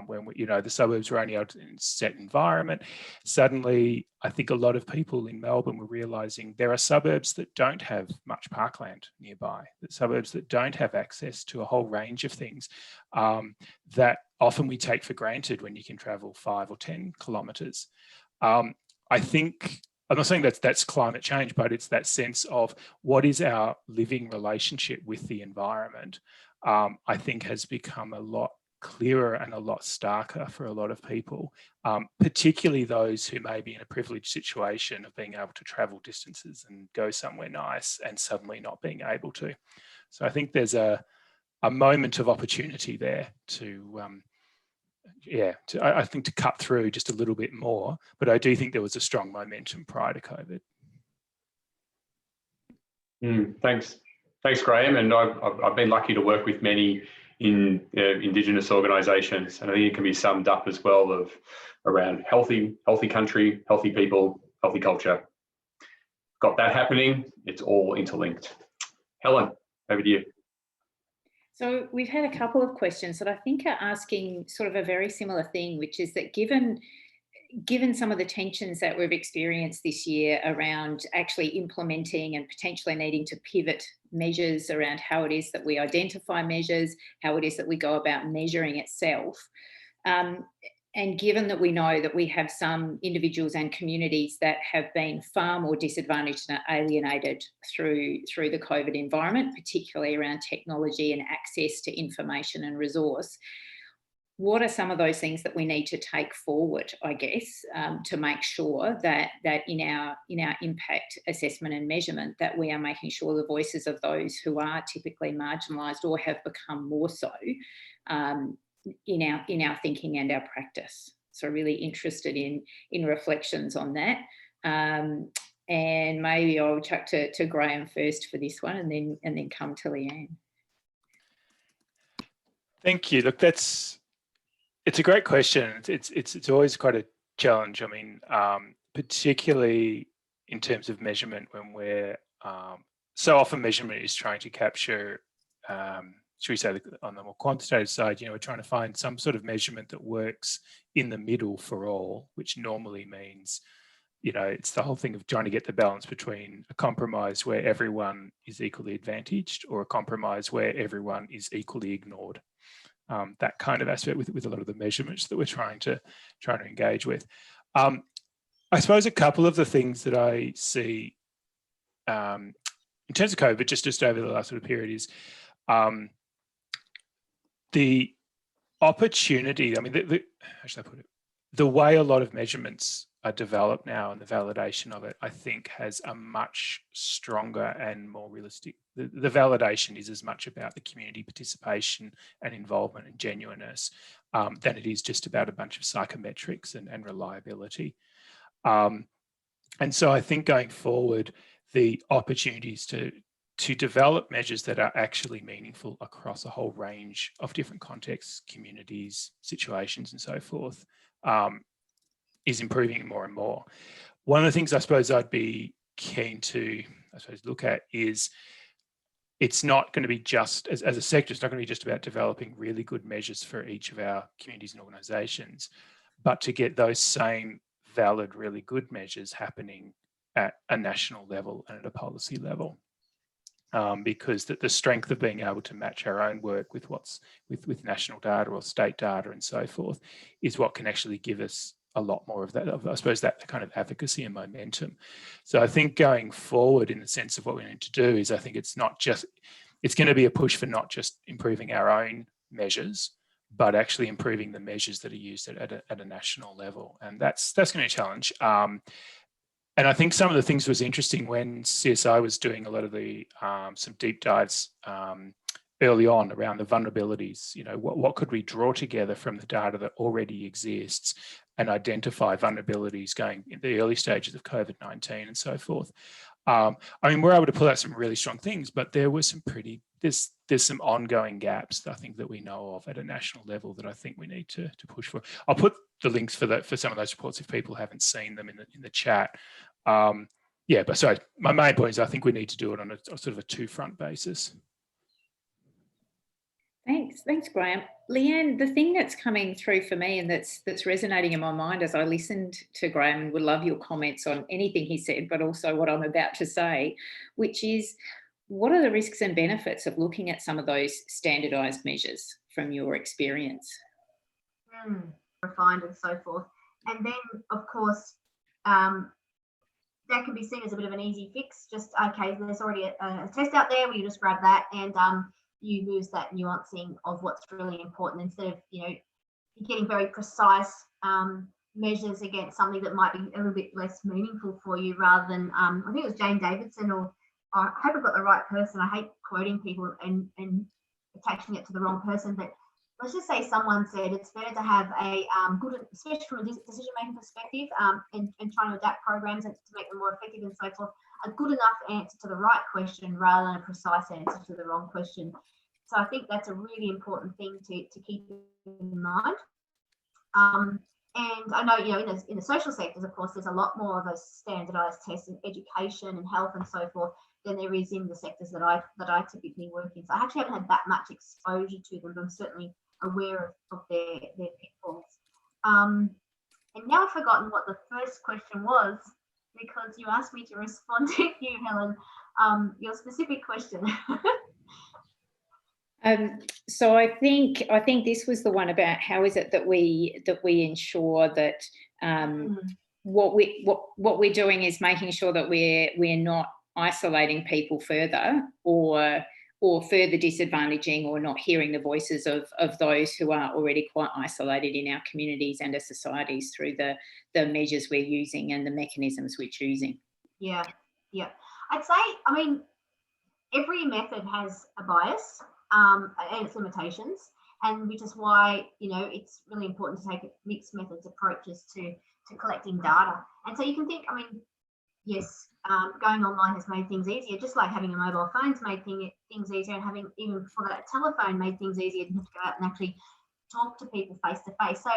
[SPEAKER 4] When the suburbs were only out in a set environment, suddenly I think a lot of people in Melbourne were realising there are suburbs that don't have much parkland nearby, the suburbs that don't have access to a whole range of things that often we take for granted when you can travel 5 or 10 kilometres. I think, I'm not saying that's climate change, but it's that sense of what is our living relationship with the environment, I think has become a lot clearer and a lot starker for a lot of people, particularly those who may be in a privileged situation of being able to travel distances and go somewhere nice and suddenly not being able to. So I think there's a moment of opportunity there I think to cut through just a little bit more, but I do think there was a strong momentum prior to COVID.
[SPEAKER 1] Thanks, Graham. And I've been lucky to work with many in Indigenous organisations, and I think it can be summed up as well around healthy country, healthy people, healthy culture. Got that happening. It's all interlinked. Helen, over to you.
[SPEAKER 6] So we've had a couple of questions that I think are asking sort of a very similar thing, which is that given some of the tensions that we've experienced this year around actually implementing and potentially needing to pivot measures around how it is that we identify measures, how it is that we go about measuring itself, and given that we know that we have some individuals and communities that have been far more disadvantaged and alienated through the COVID environment, particularly around technology and access to information and resource, what are some of those things that we need to take forward, I guess, to make sure that in our impact assessment and measurement, that we are making sure the voices of those who are typically marginalised or have become more so in our thinking and our practice. So really interested in reflections on that. And maybe I'll chuck to Graham first for this one, and then come to Leanne.
[SPEAKER 4] Thank you. Look, it's a great question. It's always quite a challenge. I mean, particularly in terms of measurement, when we're so often measurement is trying to capture, should we say, on the more quantitative side, we're trying to find some sort of measurement that works in the middle for all, which normally means, it's the whole thing of trying to get the balance between a compromise where everyone is equally advantaged or a compromise where everyone is equally ignored. That kind of aspect with a lot of the measurements that we're trying to engage with. I suppose a couple of the things that I see in terms of COVID, just over the last sort of period, is the opportunity. I mean, how should I put it? The way a lot of measurements are developed now and the validation of it, I think, has a much stronger and more realistic. The validation is as much about the community participation and involvement and genuineness than it is just about a bunch of psychometrics and reliability. And so I think going forward, the opportunities to develop measures that are actually meaningful across a whole range of different contexts, communities, situations, and so forth, is improving more and more. One of the things I suppose I'd be keen to, look at is it's not going to be just, as a sector, it's not going to be just about developing really good measures for each of our communities and organisations, but to get those same valid, really good measures happening at a national level and at a policy level. because the strength of being able to match our own work with what's with national data or state data and so forth is what can actually give us a lot more of that, I suppose, that kind of advocacy and momentum. So I think going forward, in the sense of what we need to do, is I think it's going to be a push for not just improving our own measures, but actually improving the measures that are used at a national level. And that's going to be a challenge. And I think some of the things was interesting when CSI was doing a lot of the some deep dives early on around the vulnerabilities. What could we draw together from the data that already exists and identify vulnerabilities going in the early stages of COVID-19 and so forth. I mean, we're able to pull out some really strong things, but there were some there's some ongoing gaps, I think, that we know of at a national level that I think we need to push for. I'll put the links for some of those reports if people haven't seen them in the chat. Yeah, but sorry, my main point is I think we need to do it on a sort of a two-front basis.
[SPEAKER 6] Thanks, Graham. Leanne, the thing that's coming through for me and that's resonating in my mind as I listened to Graham, and would love your comments on anything he said, but also what I'm about to say, which is, what are the risks and benefits of looking at some of those standardised measures from your experience?
[SPEAKER 5] Refined and so forth. And then, of course, that can be seen as a bit of an easy fix. Just, okay, there's already a test out there where you just grab that and you lose that nuancing of what's really important, instead of, getting very precise measures against something that might be a little bit less meaningful for you, rather than, I think it was Jane Davidson, or I hope I've got the right person. I hate quoting people and attaching it to the wrong person, but let's just say someone said it's better to have a good, especially from a decision-making perspective, and trying to adapt programs and to make them more effective and so forth, a good enough answer to the right question rather than a precise answer to the wrong question. So I think that's a really important thing to keep in mind. And I know, in the social sectors, of course, there's a lot more of those standardised tests in education and health and so forth than there is in the sectors that I typically work in. So I actually haven't had that much exposure to them, but I'm certainly aware of their pitfalls. And now I've forgotten what the first question was, because you asked me to respond to you, Helen, your specific question.
[SPEAKER 6] So I think this was the one about how is it that we ensure that what we're doing is making sure that we're not isolating people further, or further disadvantaging or not hearing the voices of those who are already quite isolated in our communities and our societies through the measures we're using and the mechanisms we're choosing.
[SPEAKER 5] Yeah. I'd say, I mean, every method has a bias and its limitations, and which is why, it's really important to take mixed methods approaches to collecting data. And so you can think, I mean, yes, going online has made things easier, just like having a mobile phone's made things easier, and having, even before that, a telephone made things easier. You have to go out and actually talk to people face to face. So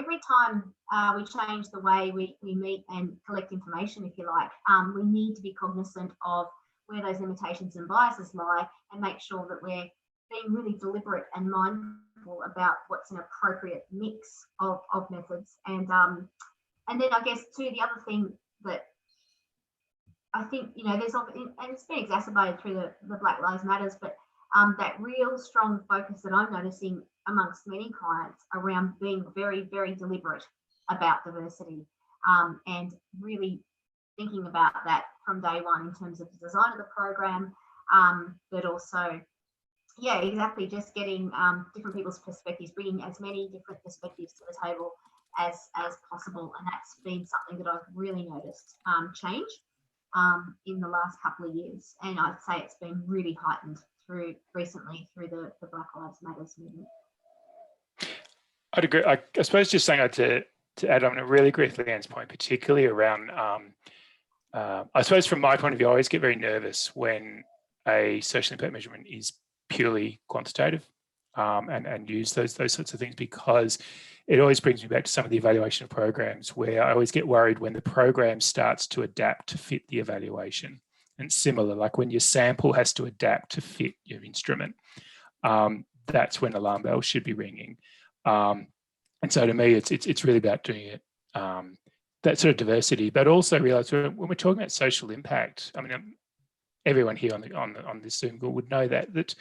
[SPEAKER 5] every time we change the way we meet and collect information, if you like, we need to be cognizant of where those limitations and biases lie, and make sure that we're being really deliberate and mindful about what's an appropriate mix of methods. And then I guess too, the other thing that I think, there's, and it's been exacerbated through the Black Lives Matters, but that real strong focus that I'm noticing amongst many clients around being very, very deliberate about diversity, and really thinking about that from day one in terms of the design of the program, but also, yeah, exactly, just getting different people's perspectives, bringing as many different perspectives to the table as possible. And that's been something that I've really noticed change in the last couple of years. And I'd say it's been really heightened recently through the Black Lives Matters movement.
[SPEAKER 4] I'd agree. I suppose just saying to add on, I really agree with Leanne's point, particularly around, I suppose from my point of view, I always get very nervous when a social impact measurement is purely quantitative, and use those sorts of things, because it always brings me back to some of the evaluation of programs, where I always get worried when the program starts to adapt to fit the evaluation. And similar, like when your sample has to adapt to fit your instrument, that's when alarm bells should be ringing. And so to me, it's really about doing it, that sort of diversity, but also realize when we're talking about social impact, I mean, everyone here on this Zoom call would know that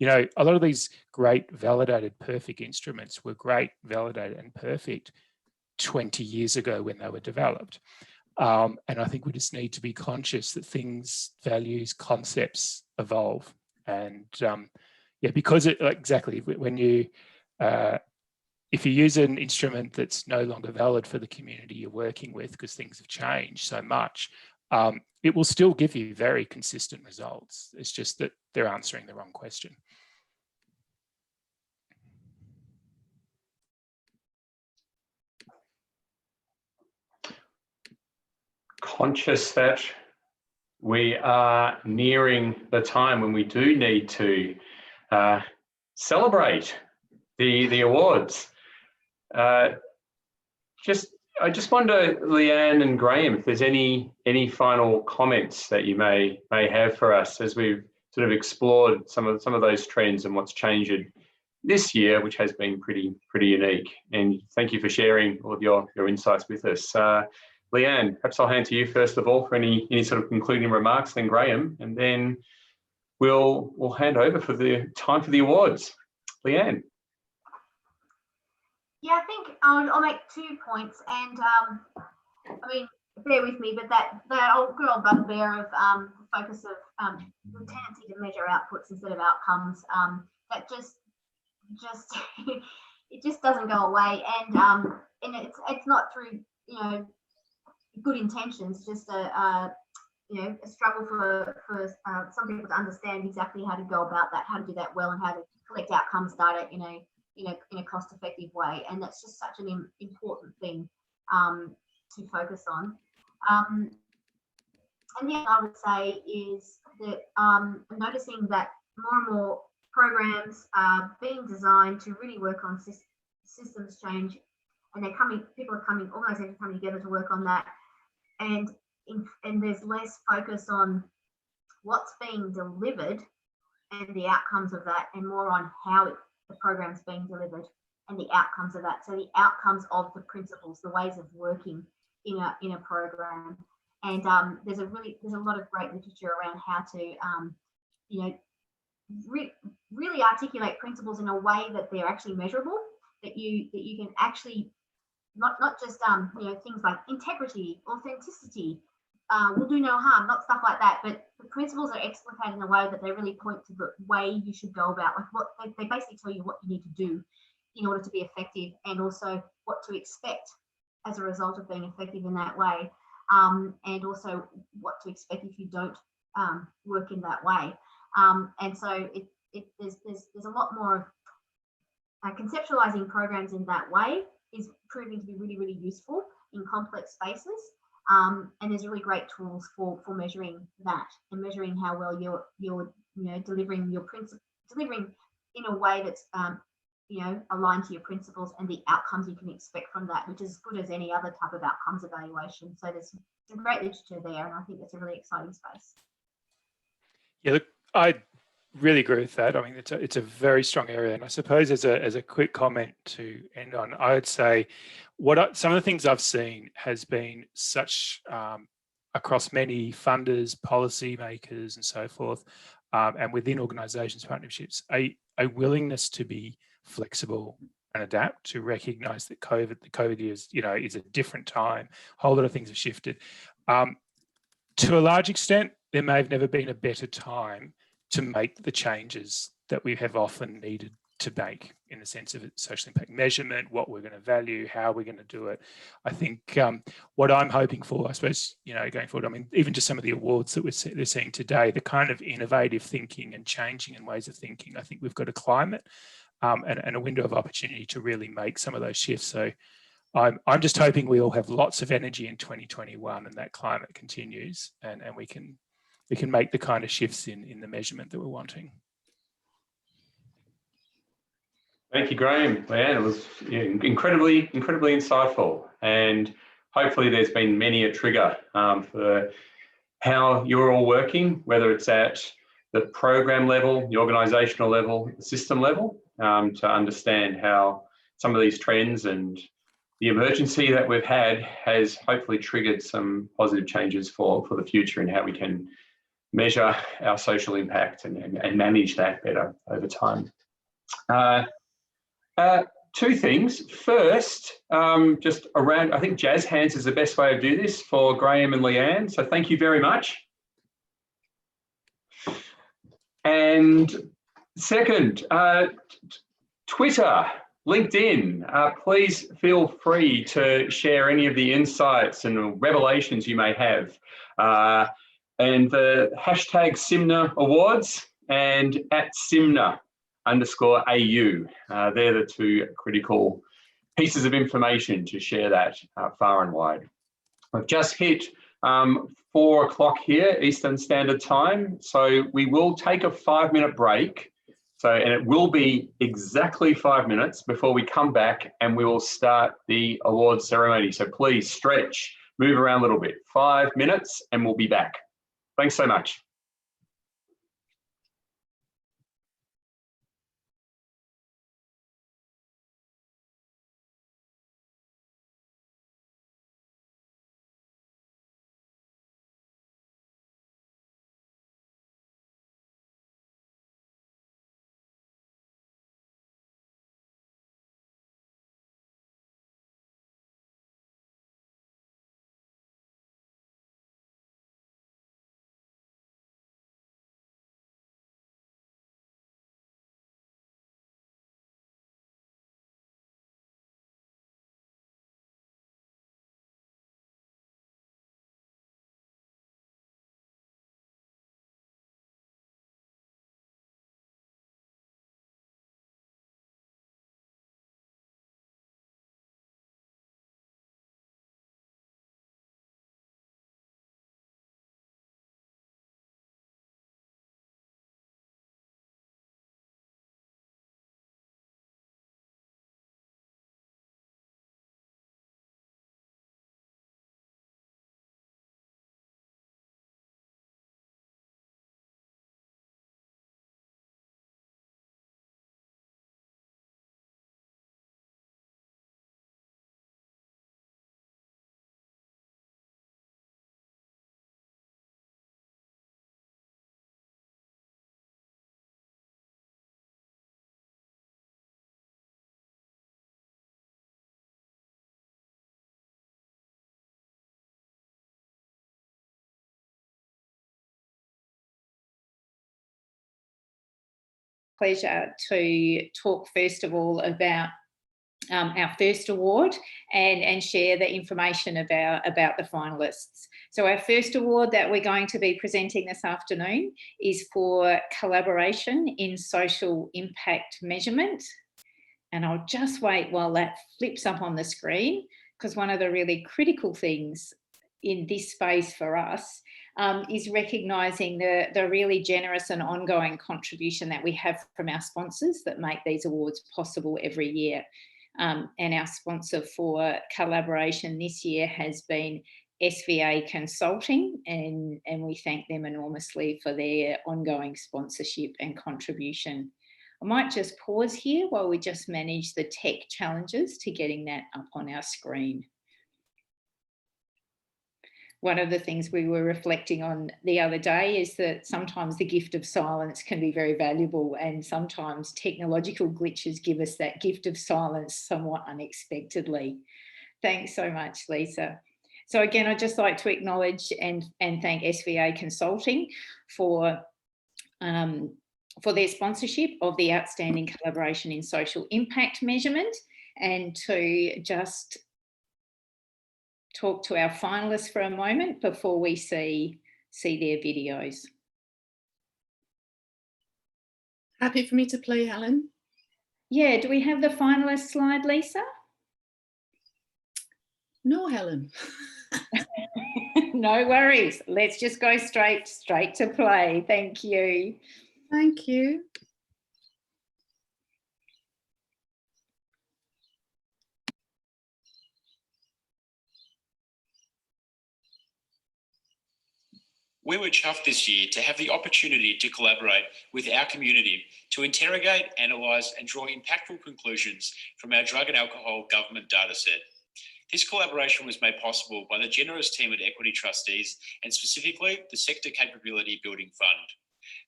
[SPEAKER 4] you know, a lot of these great validated perfect instruments were great, validated and perfect 20 years ago when they were developed. And I think we just need to be conscious that things, values, concepts evolve. And yeah, because exactly when you, if you use an instrument that's no longer valid for the community you're working with because things have changed so much, it will still give you very consistent results. It's just that they're answering the wrong question.
[SPEAKER 1] Conscious that we are nearing the time when we do need to celebrate the awards. I just wonder, Leanne and Graham, if there's any final comments that you may have for us as we've sort of explored some of those trends and what's changed this year, which has been pretty unique. And thank you for sharing all of your insights with us. Leanne, perhaps I'll hand to you first of all for any sort of concluding remarks, then Graham, and then we'll hand over for the time for the awards. Leanne.
[SPEAKER 5] Yeah, I think I'll make 2 points, and I mean, bear with me, but that good old bugbear of focus of the tendency to measure outputs instead of outcomes, that just it just doesn't go away, and it's not through, you know, good intentions, just a struggle for some people to understand exactly how to go about that, how to do that well, and how to collect outcomes data in a cost-effective way. And that's just such an important thing to focus on. And the other I would say is that I'm noticing that more and more programs are being designed to really work on systems change, and organizations are coming together to work on that. And there's less focus on what's being delivered and the outcomes of that, and more on how the program's being delivered and the outcomes of that. So the outcomes of the principles, the ways of working in a program. And there's a lot of great literature around how to really articulate principles in a way that they're actually measurable, that you can actually not just things like integrity, authenticity, will do no harm, not stuff like that, but the principles are explicated in a way that they really point to the way you should go about, like what they basically tell you what you need to do in order to be effective, and also what to expect as a result of being effective in that way, and also what to expect if you don't work in that way. And so there's a lot more conceptualizing programs in that way is proving to be really, really useful in complex spaces. And there's really great tools for measuring that, and measuring how well you're delivering your delivering in a way that's aligned to your principles and the outcomes you can expect from that, which is as good as any other type of outcomes evaluation. So there's some great literature there, and I think it's a really exciting space.
[SPEAKER 4] Yeah, look, I really agree with that. I mean, it's a very strong area, and I suppose as a quick comment to end on, I would say some of the things I've seen has been such across many funders, policymakers, and so forth, and within organisations, partnerships, a willingness to be flexible and adapt, to recognise that the COVID year is a different time. A whole lot of things have shifted. To a large extent, there may have never been a better time to make the changes that we have often needed to make, in the sense of social impact measurement, what we're going to value, how we're going to do it. I think what I'm hoping for, I suppose, going forward, I mean, even just some of the awards that they're seeing today, the kind of innovative thinking and changing in ways of thinking, I think we've got a climate and a window of opportunity to really make some of those shifts. So I'm just hoping we all have lots of energy in 2021 and that climate continues, and we can make the kind of shifts in the measurement that we're wanting.
[SPEAKER 1] Thank you, Graham. Leanne, it was incredibly insightful, and hopefully there's been many a trigger for how you're all working, whether it's at the program level, the organisational level, the system level, to understand how some of these trends and the emergency that we've had has hopefully triggered some positive changes for the future and how we can measure our social impact and manage that better over time. Two things. First, just around, I think jazz hands is the best way to do this for Graham and Leanne. So thank you very much. And second, Twitter, LinkedIn, please feel free to share any of the insights and revelations you may have. And the hashtag SIMNA Awards and @SIMNA_AU. They're the two critical pieces of information to share that far and wide. I've just hit 4 o'clock here, Eastern Standard Time. So we will take a 5-minute break. And it will be exactly 5 minutes before we come back and we will start the awards ceremony. So please stretch, move around a little bit. 5 minutes and we'll be back. Thanks so much.
[SPEAKER 6] Pleasure to talk first of all about our first award and share the information about the finalists. So our first award that we're going to be presenting this afternoon is for collaboration in social impact measurement. And I'll just wait while that flips up on the screen, because one of the really critical things in this space for us is recognising the really generous and ongoing contribution that we have from our sponsors that make these awards possible every year. And our sponsor for collaboration this year has been SVA Consulting, and we thank them enormously for their ongoing sponsorship and contribution. I might just pause here while we just manage the tech challenges to getting that up on our screen. One of the things we were reflecting on the other day is that sometimes the gift of silence can be very valuable, and sometimes technological glitches give us that gift of silence somewhat unexpectedly. Thanks so much, Lisa. So again, I'd just like to acknowledge and thank SVA Consulting for their sponsorship of the Outstanding Collaboration in Social Impact Measurement, and to just talk to our finalists for a moment before we see their videos.
[SPEAKER 2] Happy for me to play, Helen?
[SPEAKER 6] Yeah, do we have the finalist slide, Lisa?
[SPEAKER 2] No, Helen.
[SPEAKER 6] No worries. Let's just go straight to play. Thank you.
[SPEAKER 2] Thank you.
[SPEAKER 7] We were chuffed this year to have the opportunity to collaborate with our community to interrogate, analyse and draw impactful conclusions from our drug and alcohol government data set. This collaboration was made possible by the generous team at Equity Trustees and specifically the Sector Capability Building Fund.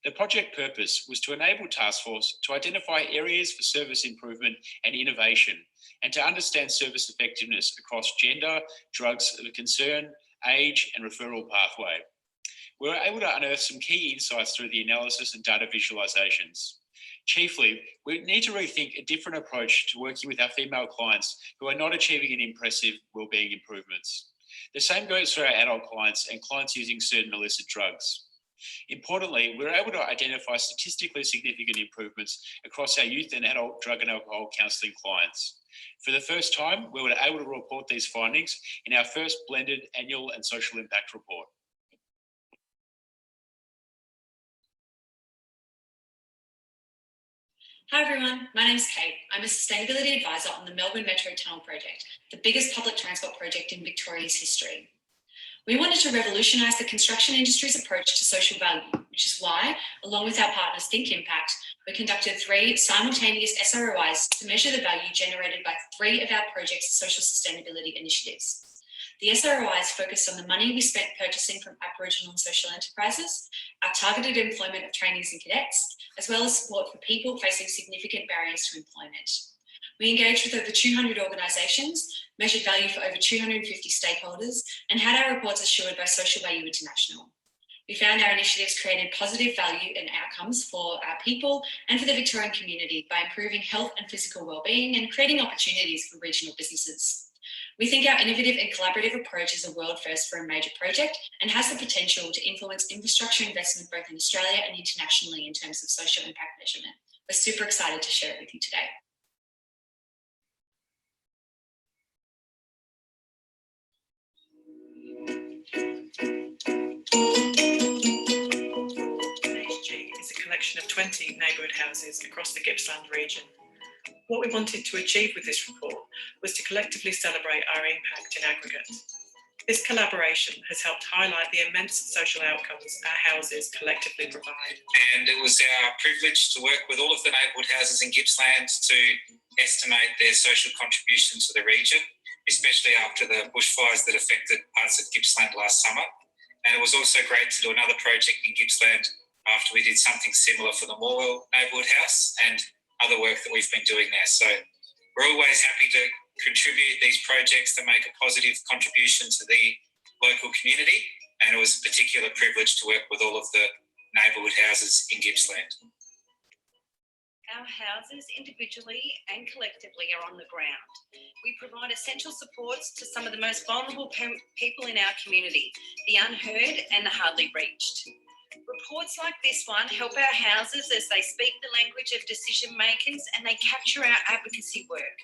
[SPEAKER 7] The project purpose was to enable Task Force to identify areas for service improvement and innovation and to understand service effectiveness across gender, drugs of concern, age and referral pathway. We were able to unearth some key insights through the analysis and data visualisations. Chiefly, we need to rethink a different approach to working with our female clients who are not achieving an impressive wellbeing improvements. The same goes for our adult clients and clients using certain illicit drugs. Importantly, we were able to identify statistically significant improvements across our youth and adult drug and alcohol counselling clients. For the first time, we were able to report these findings in our first blended annual and social impact report.
[SPEAKER 3] Hi everyone, my name's Kate. I'm a Sustainability Advisor on the Melbourne Metro Tunnel Project, the biggest public transport project in Victoria's history. We wanted to revolutionise the construction industry's approach to social value, which is why, along with our partners Think Impact, we conducted 3 simultaneous SROIs to measure the value generated by 3 of our project's social sustainability initiatives. The SROIs focused on the money we spent purchasing from Aboriginal and social enterprises, our targeted employment of trainees and cadets, as well as support for people facing significant barriers to employment. We engaged with over 200 organisations, measured value for over 250 stakeholders, and had our reports assured by Social Value International. We found our initiatives created positive value and outcomes for our people and for the Victorian community by improving health and physical wellbeing and creating opportunities for regional businesses. We think our innovative and collaborative approach is a world first for a major project and has the potential to influence infrastructure investment both in Australia and internationally in terms of social impact measurement. We're super excited to share it with you today.
[SPEAKER 8] SG is a collection of 20 neighbourhood houses across the Gippsland region. What we wanted to achieve with this report was to collectively celebrate our impact in aggregate. This collaboration has helped highlight the immense social outcomes our houses collectively provide.
[SPEAKER 9] And it was our privilege to work with all of the neighbourhood houses in Gippsland to estimate their social contribution to the region, especially after the bushfires that affected parts of Gippsland last summer. And it was also great to do another project in Gippsland after we did something similar for the Morwell neighbourhood house and other work that we've been doing there. So we're always happy to contribute these projects that make a positive contribution to the local community, and it was a particular privilege to work with all of the neighbourhood houses in Gippsland.
[SPEAKER 10] Our houses individually and collectively are on the ground. We provide essential supports to some of the most vulnerable people in our community, the unheard and the hardly reached. Reports like this one help our houses as they speak the language of decision makers and they capture our advocacy work.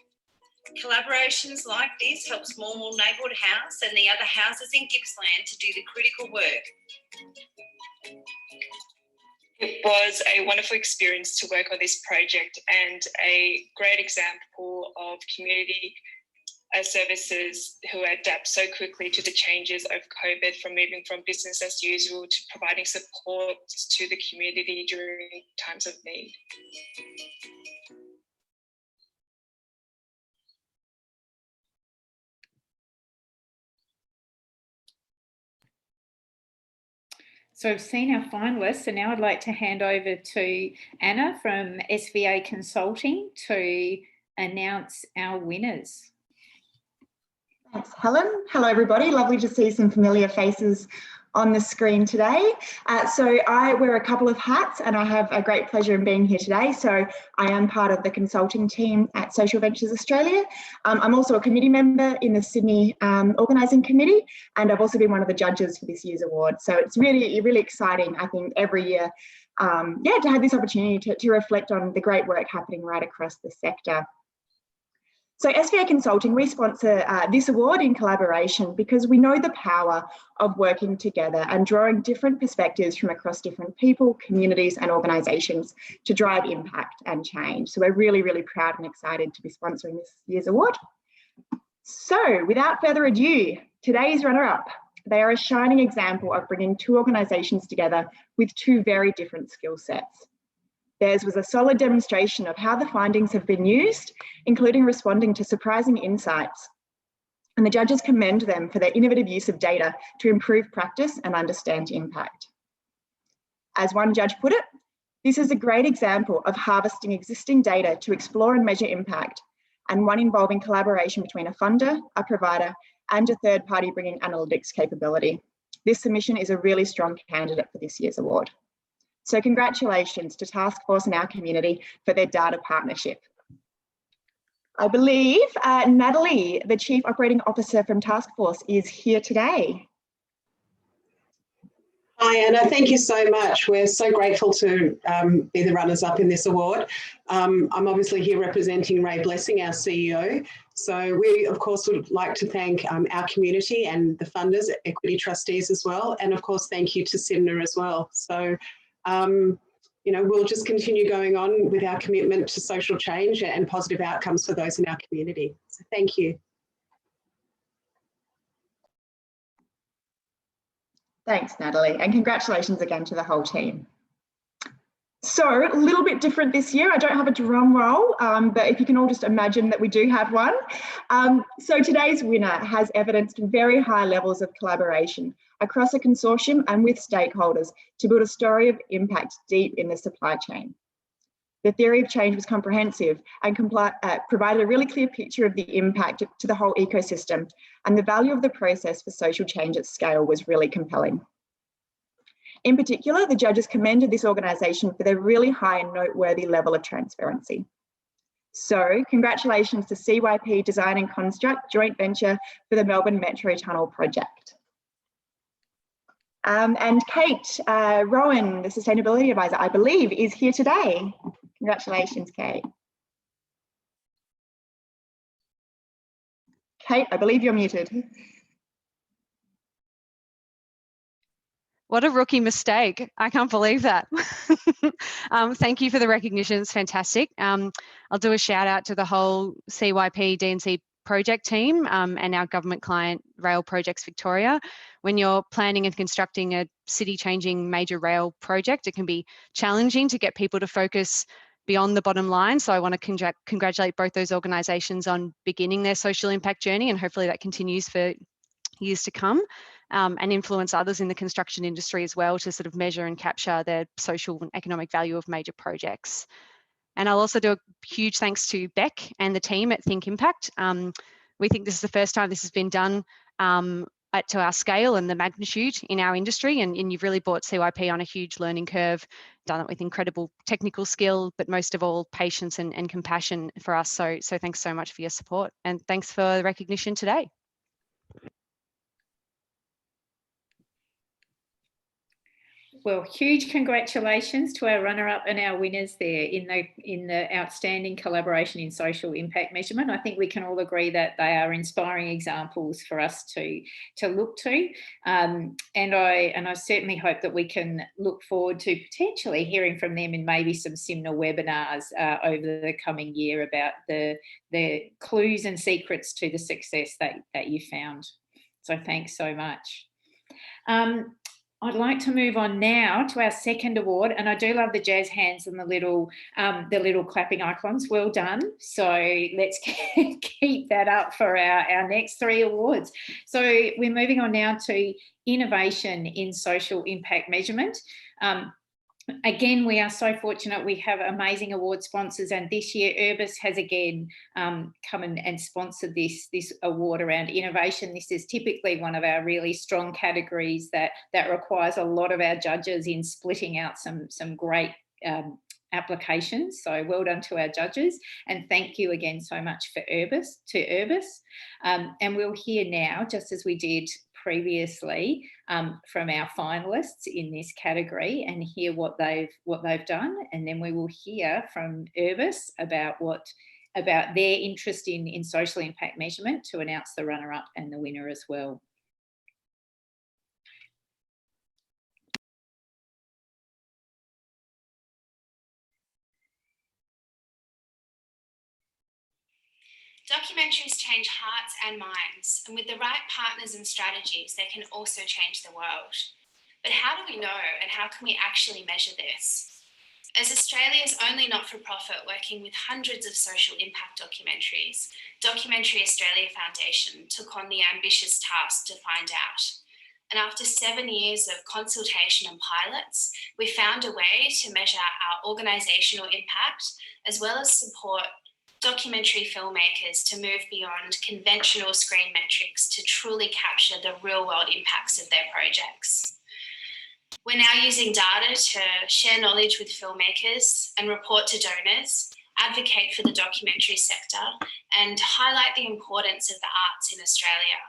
[SPEAKER 10] Collaborations like this help Morwell Neighbourhood House and the other houses in Gippsland to do the critical work.
[SPEAKER 11] It was a wonderful experience to work on this project and a great example of community services who adapt so quickly to the changes of COVID, from moving from business as usual to providing support to the community during times of need.
[SPEAKER 6] So I've seen our finalists, and now I'd like to hand over to Anna from SVA Consulting to announce our winners.
[SPEAKER 12] Thanks, Helen. Hello, everybody. Lovely to see some familiar faces on the screen today. So I wear a couple of hats and I have a great pleasure in being here today. So I am part of the consulting team at Social Ventures Australia. I'm also a committee member in the Sydney organising committee, and I've also been one of the judges for this year's award. So it's really, really exciting, I think, every year, to have this opportunity to reflect on the great work happening right across the sector. So SVA Consulting, we sponsor this award in collaboration because we know the power of working together and drawing different perspectives from across different people, communities and organisations to drive impact and change. So we're really, really proud and excited to be sponsoring this year's award. So without further ado, today's runner-up, they are a shining example of bringing 2 organisations together with 2 very different skill sets. Theirs was a solid demonstration of how the findings have been used, including responding to surprising insights. and the judges commend them for their innovative use of data to improve practice and understand impact. As one judge put it, this is a great example of harvesting existing data to explore and measure impact, and one involving collaboration between a funder, a provider, and a third party bringing analytics capability. This submission is a really strong candidate for this year's award. So congratulations to Taskforce and our community for their data partnership. I believe Natalie, the Chief Operating Officer from Taskforce, is here today.
[SPEAKER 13] Hi Anna, thank you so much. We're so grateful to be the runners-up in this award. I'm obviously here representing Ray Blessing, our CEO. So we, of course, would like to thank our community and the funders, equity trustees as well. And of course, thank you to SIMNA as well. So, you know, we'll just continue going on with our commitment to social change and positive outcomes for those in our community. So thank you.
[SPEAKER 12] Thanks, Natalie, and congratulations again to the whole team. So a little bit different this year. I don't have a drum roll, but if you can all just imagine that we do have one. So today's winner has evidenced very high levels of collaboration across a consortium and with stakeholders to build a story of impact deep in the supply chain. The theory of change was comprehensive and provided a really clear picture of the impact to the whole ecosystem, and the value of the process for social change at scale was really compelling. In particular, the judges commended this organisation for their really high and noteworthy level of transparency. So congratulations to CYP Design and Construct joint venture for the Melbourne Metro Tunnel project. And Kate Rowan, the Sustainability Advisor, I believe, is here today. Congratulations, Kate. Kate, I believe you're muted.
[SPEAKER 14] What a rookie mistake. I can't believe that. Thank you for the recognition. It's fantastic. I'll do a shout out to the whole CYP D&C project team and our government client Rail Projects Victoria. When you're planning and constructing a city-changing major rail project, it can be challenging to get people to focus beyond the bottom line. So I want to congratulate both those organisations on beginning their social impact journey, and hopefully that continues for years to come, and influence others in the construction industry as well to sort of measure and capture the social and economic value of major projects. And I'll also do a huge thanks to Beck and the team at Think Impact. We think this is the first time this has been done to our scale and the magnitude in our industry, and you've really brought CYP on a huge learning curve, done it with incredible technical skill, but most of all patience and compassion for us. So thanks so much for your support, and thanks for the recognition today.
[SPEAKER 6] Well, huge congratulations to our runner-up and our winners there in the outstanding collaboration in social impact measurement. I think we can all agree that they are inspiring examples for us to look to, and I certainly hope that we can look forward to potentially hearing from them in maybe some SIMNA webinars over the coming year about the clues and secrets to the success that you found. So thanks so much. I'd like to move on now to our second award, and I do love the jazz hands and the little clapping icons. Well done. So let's keep that up for our next three awards. So we're moving on now to innovation in social impact measurement. Again, we are so fortunate. We have amazing award sponsors, and this year Urbis has again come and sponsored this award around innovation. This is typically one of our really strong categories that requires a lot of our judges in splitting out some great applications. So well done to our judges, and thank you again so much for Urbis. And we'll hear now, just as we did previously, from our finalists in this category, and hear what they've done, and then we will hear from Urbis about their interest in social impact measurement to announce the runner-up and the winner as well.
[SPEAKER 15] Documentaries change hearts and minds, and with the right partners and strategies, they can also change the world. But how do we know, and how can we actually measure this? As Australia's only not-for-profit working with hundreds of social impact documentaries, Documentary Australia Foundation took on the ambitious task to find out. And after 7 years of consultation and pilots, we found a way to measure our organisational impact, as well as support documentary filmmakers to move beyond conventional screen metrics to truly capture the real-world impacts of their projects. We're now using data to share knowledge with filmmakers and report to donors, advocate for the documentary sector, and highlight the importance of the arts in Australia.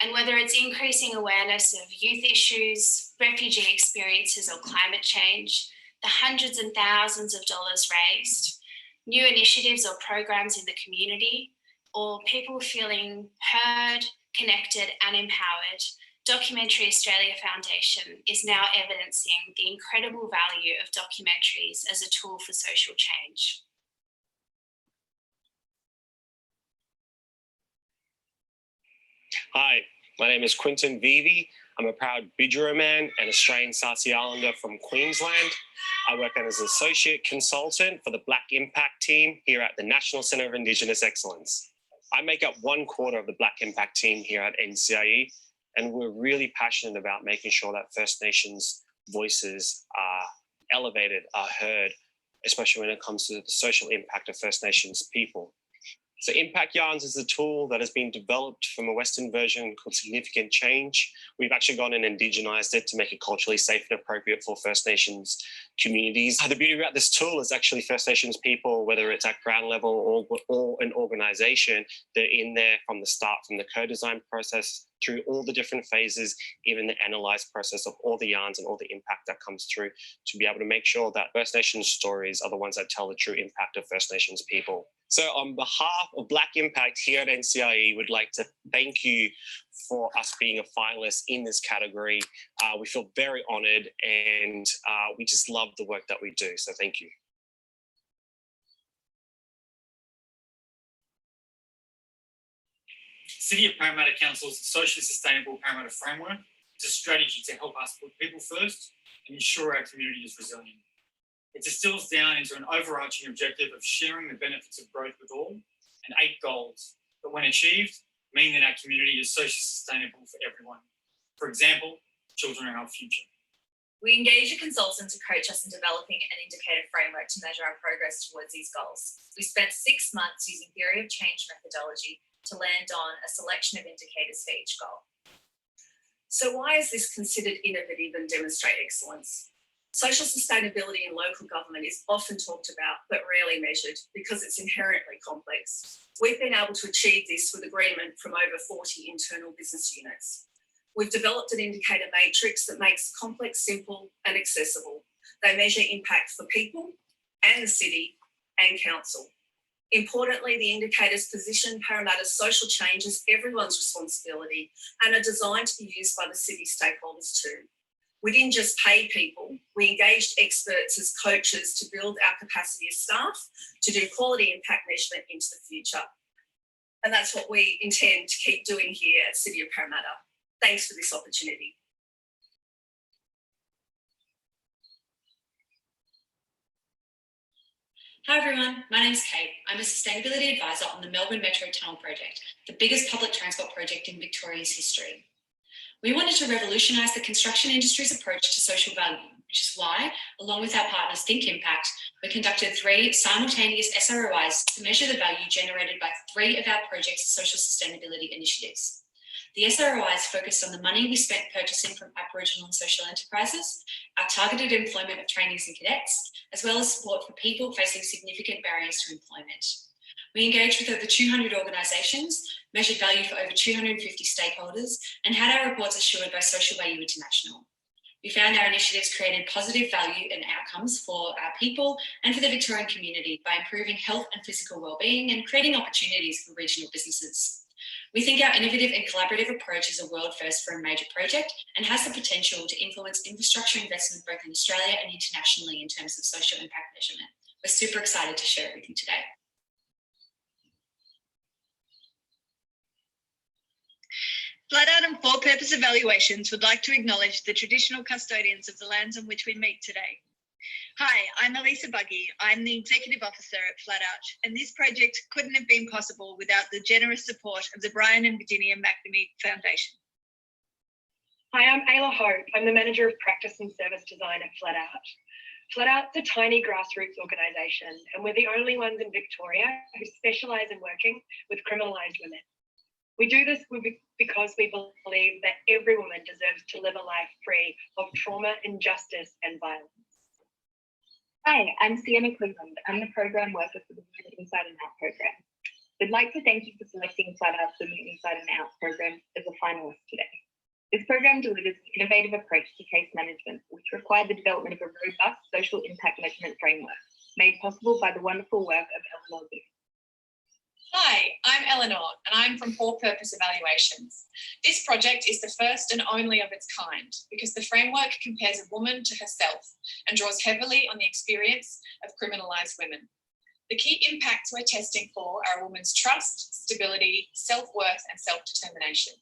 [SPEAKER 15] And whether it's increasing awareness of youth issues, refugee experiences, or climate change, the hundreds and thousands of dollars raised, new initiatives or programs in the community, or people feeling heard, connected, and empowered, Documentary Australia Foundation is now evidencing the incredible value of documentaries as a tool for social change.
[SPEAKER 16] Hi, my name is Quinton Vivi. I'm a proud Bidjara man and Australian Sarsi Islander from Queensland. I work as an associate consultant for the Black Impact team here at the National Centre of Indigenous Excellence. I make up 1/4 of the Black Impact team here at NCIE, and we're really passionate about making sure that First Nations voices are elevated, are heard, especially when it comes to the social impact of First Nations people. So Impact Yarns is a tool that has been developed from a Western version called Significant Change. We've actually gone and indigenized it to make it culturally safe and appropriate for First Nations communities. The beauty about this tool is actually First Nations people, whether it's at ground level or an organization, they're in there from the start, from the co-design process through all the different phases, even the analyze process of all the yarns and all the impact that comes through, to be able to make sure that First Nations stories are the ones that tell the true impact of First Nations people. So on behalf of Black Impact here at NCIE, we'd like to thank you for us being a finalist in this category. We feel very honoured, and we just love the work that we do. So thank you.
[SPEAKER 17] City of Parramatta Council's Socially Sustainable Parramatta Framework is a strategy to help us put people first and ensure our community is resilient. It distills down into an overarching objective of sharing the benefits of growth with all, and 8 goals that, when achieved, mean that our community is socially sustainable for everyone. For example, children are our future.
[SPEAKER 18] We engage a consultant to coach us in developing an indicator framework to measure our progress towards these goals. We spent 6 months using theory of change methodology to land on a selection of indicators for each goal.
[SPEAKER 8] So why is this considered innovative and demonstrate excellence? Social sustainability in local government is often talked about but rarely measured because it's inherently complex. We've been able to achieve this with agreement from over 40 internal business units. We've developed an indicator matrix that makes complex simple and accessible. They measure impact for people and the city and council. Importantly, the indicators position Parramatta's social change as everyone's responsibility and are designed to be used by the city stakeholders too. We didn't just pay people, we engaged experts as coaches to build our capacity as staff to do quality impact measurement into the future. And that's what we intend to keep doing here at City of Parramatta. Thanks for this opportunity.
[SPEAKER 19] Hi everyone, my name's Kate. I'm a Sustainability Advisor on the Melbourne Metro Tunnel Project, the biggest public transport project in Victoria's history. We wanted to revolutionise the construction industry's approach to social value, which is why, along with our partners Think Impact, we conducted 3 simultaneous SROIs to measure the value generated by 3 of our project's social sustainability initiatives. The SROIs focused on the money we spent purchasing from Aboriginal and social enterprises, our targeted employment of trainees and cadets, as well as support for people facing significant barriers to employment. We engaged with over 200 organisations, measured value for over 250 stakeholders, and had our reports assured by Social Value International. We found our initiatives created positive value and outcomes for our people and for the Victorian community by improving health and physical wellbeing and creating opportunities for regional businesses. We think our innovative and collaborative approach is a world first for a major project and has the potential to influence infrastructure investment both in Australia and internationally in terms of social impact measurement. We're super excited to share it with you today.
[SPEAKER 20] Flatout and for-purpose evaluations would like to acknowledge the traditional custodians of the lands on which we meet today. Hi, I'm Elisa Buggy. I'm the Executive Officer at Flatout, and this project couldn't have been possible without the generous support of the Brian and Virginia McNamee Foundation.
[SPEAKER 21] Hi, I'm Ayla Hope. I'm the Manager of Practice and Service Design at Flatout. Flaout's a tiny grassroots organisation, and we're the only ones in Victoria who specialise in working with criminalised women. We do this because we believe that every woman deserves to live a life free of trauma, injustice and violence.
[SPEAKER 22] Hi, I'm Sienna Cleveland. I'm the program worker for the Women Inside and Out program. We'd like to thank you for selecting Flaout's Women Inside and Out program as a finalist today. This program delivers an innovative approach to case management, which required the development of a robust social impact measurement framework, made possible by the wonderful work of Eleanor Booth.
[SPEAKER 23] Hi, I'm Eleanor and I'm from For Purpose Evaluations. This project is the first and only of its kind because the framework compares a woman to herself and draws heavily on the experience of criminalised women. The key impacts we're testing for are a woman's trust, stability, self-worth and self-determination.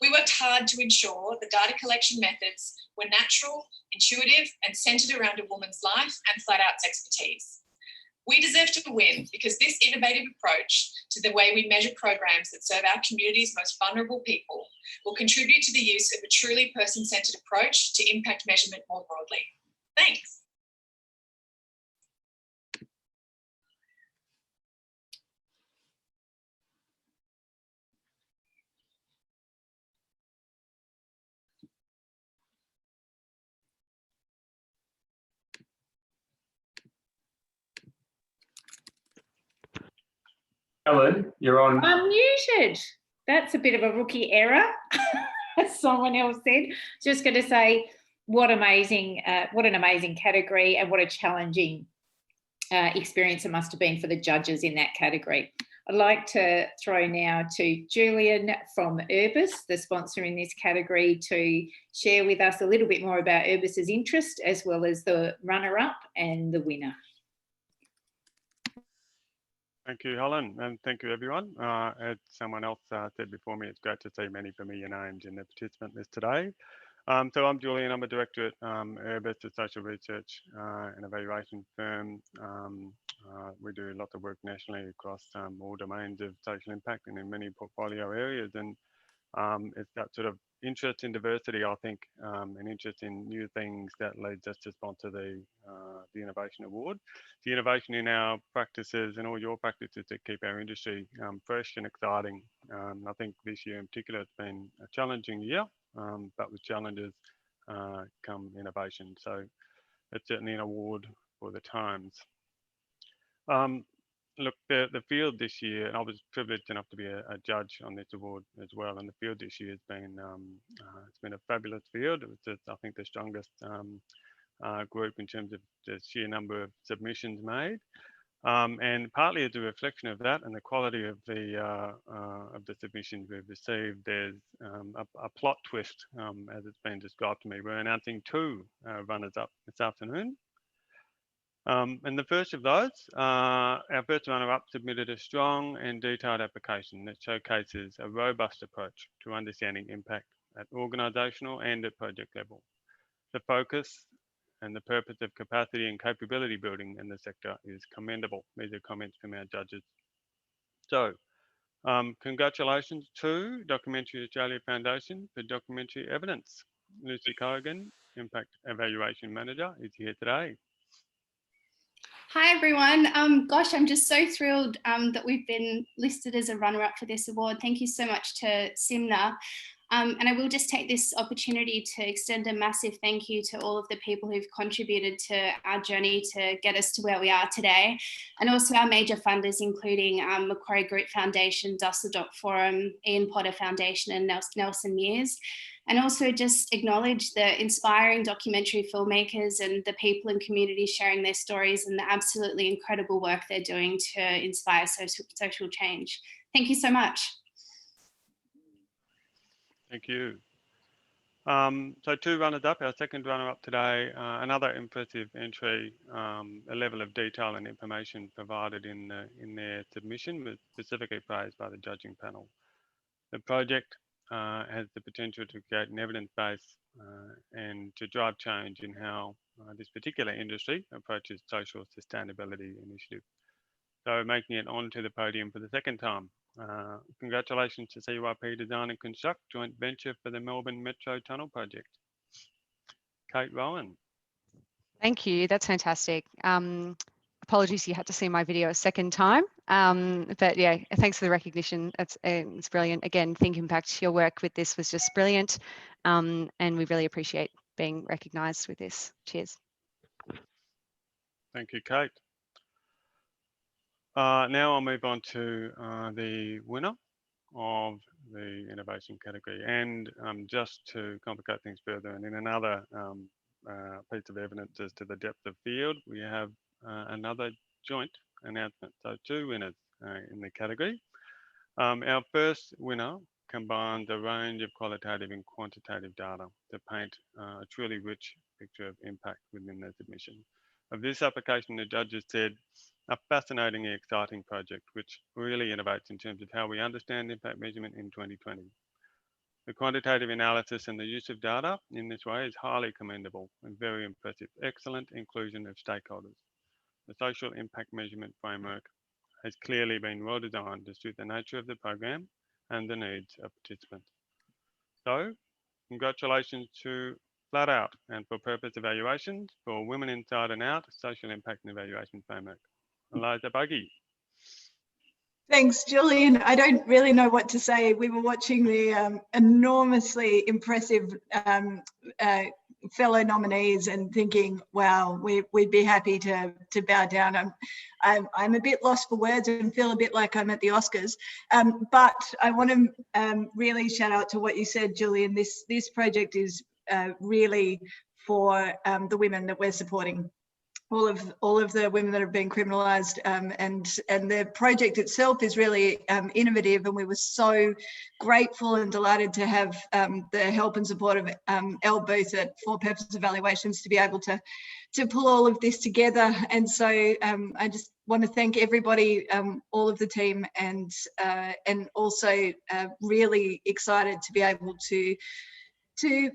[SPEAKER 23] We worked hard to ensure the data collection methods were natural, intuitive and centred around a woman's life and Flaout's expertise. We deserve to win because this innovative approach to the way we measure programs that serve our community's most vulnerable people will contribute to the use of a truly person-centred approach to impact measurement more broadly. Thanks.
[SPEAKER 1] Helen, you're on.
[SPEAKER 6] I'm muted. That's a bit of a rookie error, as someone else said. Just going to say, what an amazing category and what a challenging experience it must have been for the judges in that category. I'd like to throw now to Julian from Urbis, the sponsor in this category, to share with us a little bit more about Urbis's interest as well as the runner-up and the winner.
[SPEAKER 24] Thank you, Helen, and thank you, everyone. As someone else said before me, it's great to see many familiar names in the participant list today. So I'm Julian, I'm a director at Urbis, a social research and evaluation firm. We do lots of work nationally across all domains of social impact and in many portfolio areas. And it's that sort of interest in diversity, I think, and interest in new things that leads us to sponsor the Innovation Award. The innovation in our practices and all your practices that keep our industry fresh and exciting. I think this year in particular, it's been a challenging year, but with challenges come innovation. So it's certainly an award for the times. Look, the field this year, and I was privileged enough to be a judge on this award as well, and the field this year has been, it's been a fabulous field. It was, I think, the strongest group in terms of the sheer number of submissions made. And partly as a reflection of that and the quality of the submissions we've received, there's a plot twist, as it's been described to me. We're announcing two runners-up this afternoon. And the first of those, our first runner-up submitted a strong and detailed application that showcases a robust approach to understanding impact at organisational and at project level. The focus and the purpose of capacity and capability building in the sector is commendable. These are comments from our judges. So, congratulations to Documentary Australia Foundation for documentary evidence. Lucy Corrigan, Impact Evaluation Manager, is here today.
[SPEAKER 25] Hi everyone. Gosh, I'm just so thrilled that we've been listed as a runner-up for this award. Thank you so much to SIMNA. And I will just take this opportunity to extend a massive thank you to all of the people who've contributed to our journey to get us to where we are today. And also our major funders, including Macquarie Group Foundation, Dusseldorp Forum, Ian Potter Foundation and Nelson Mears. And also just acknowledge the inspiring documentary filmmakers and the people and communities sharing their stories and the absolutely incredible work they're doing to inspire social change. Thank you so much.
[SPEAKER 24] Thank you. So two runners up, our second runner up today, another impressive entry, a level of detail and information provided in their submission was specifically praised by the judging panel. The project has the potential to create an evidence base and to drive change in how this particular industry approaches social sustainability initiative. So making it onto the podium for the second time. Congratulations to CYP Design and Construct, joint venture for the Melbourne Metro Tunnel project. Kate Rowan.
[SPEAKER 14] Thank you, that's fantastic. Apologies you had to see my video a second time, but yeah, thanks for the recognition. It's brilliant. Again, Think Impact, your work with this was just brilliant, and we really appreciate being recognised with this. Cheers.
[SPEAKER 24] Thank you, Kate. Now I'll move on to the winner of the innovation category, and just to complicate things further, and in another piece of evidence as to the depth of field, we have another joint announcement. So 2 winners in the category. Our first winner combines a range of qualitative and quantitative data to paint a truly rich picture of impact within their submission. Of this application, the judges said, a fascinatingly exciting project which really innovates in terms of how we understand impact measurement in 2020. The quantitative analysis and the use of data in this way is highly commendable and very impressive. Excellent inclusion of stakeholders. The social impact measurement framework has clearly been well designed to suit the nature of the program and the needs of participants. So, congratulations to Flat Out and For Purpose Evaluations for Women Inside and Out Social Impact and Evaluation Framework. Eliza Buggy.
[SPEAKER 2] Thanks, Julian. I don't really know what to say. We were watching the enormously impressive fellow nominees and thinking, wow, we'd be happy to bow down. I'm a bit lost for words and feel a bit like I'm at the Oscars. But I want to really shout out to what you said, Julian. This project is really for the women that we're supporting. All of the women that have been criminalised, and the project itself is really innovative, and we were so grateful and delighted to have the help and support of Elle Booth at For Purpose Evaluations to be able to pull all of this together. And so I just want to thank everybody, all of the team, and also really excited to be able to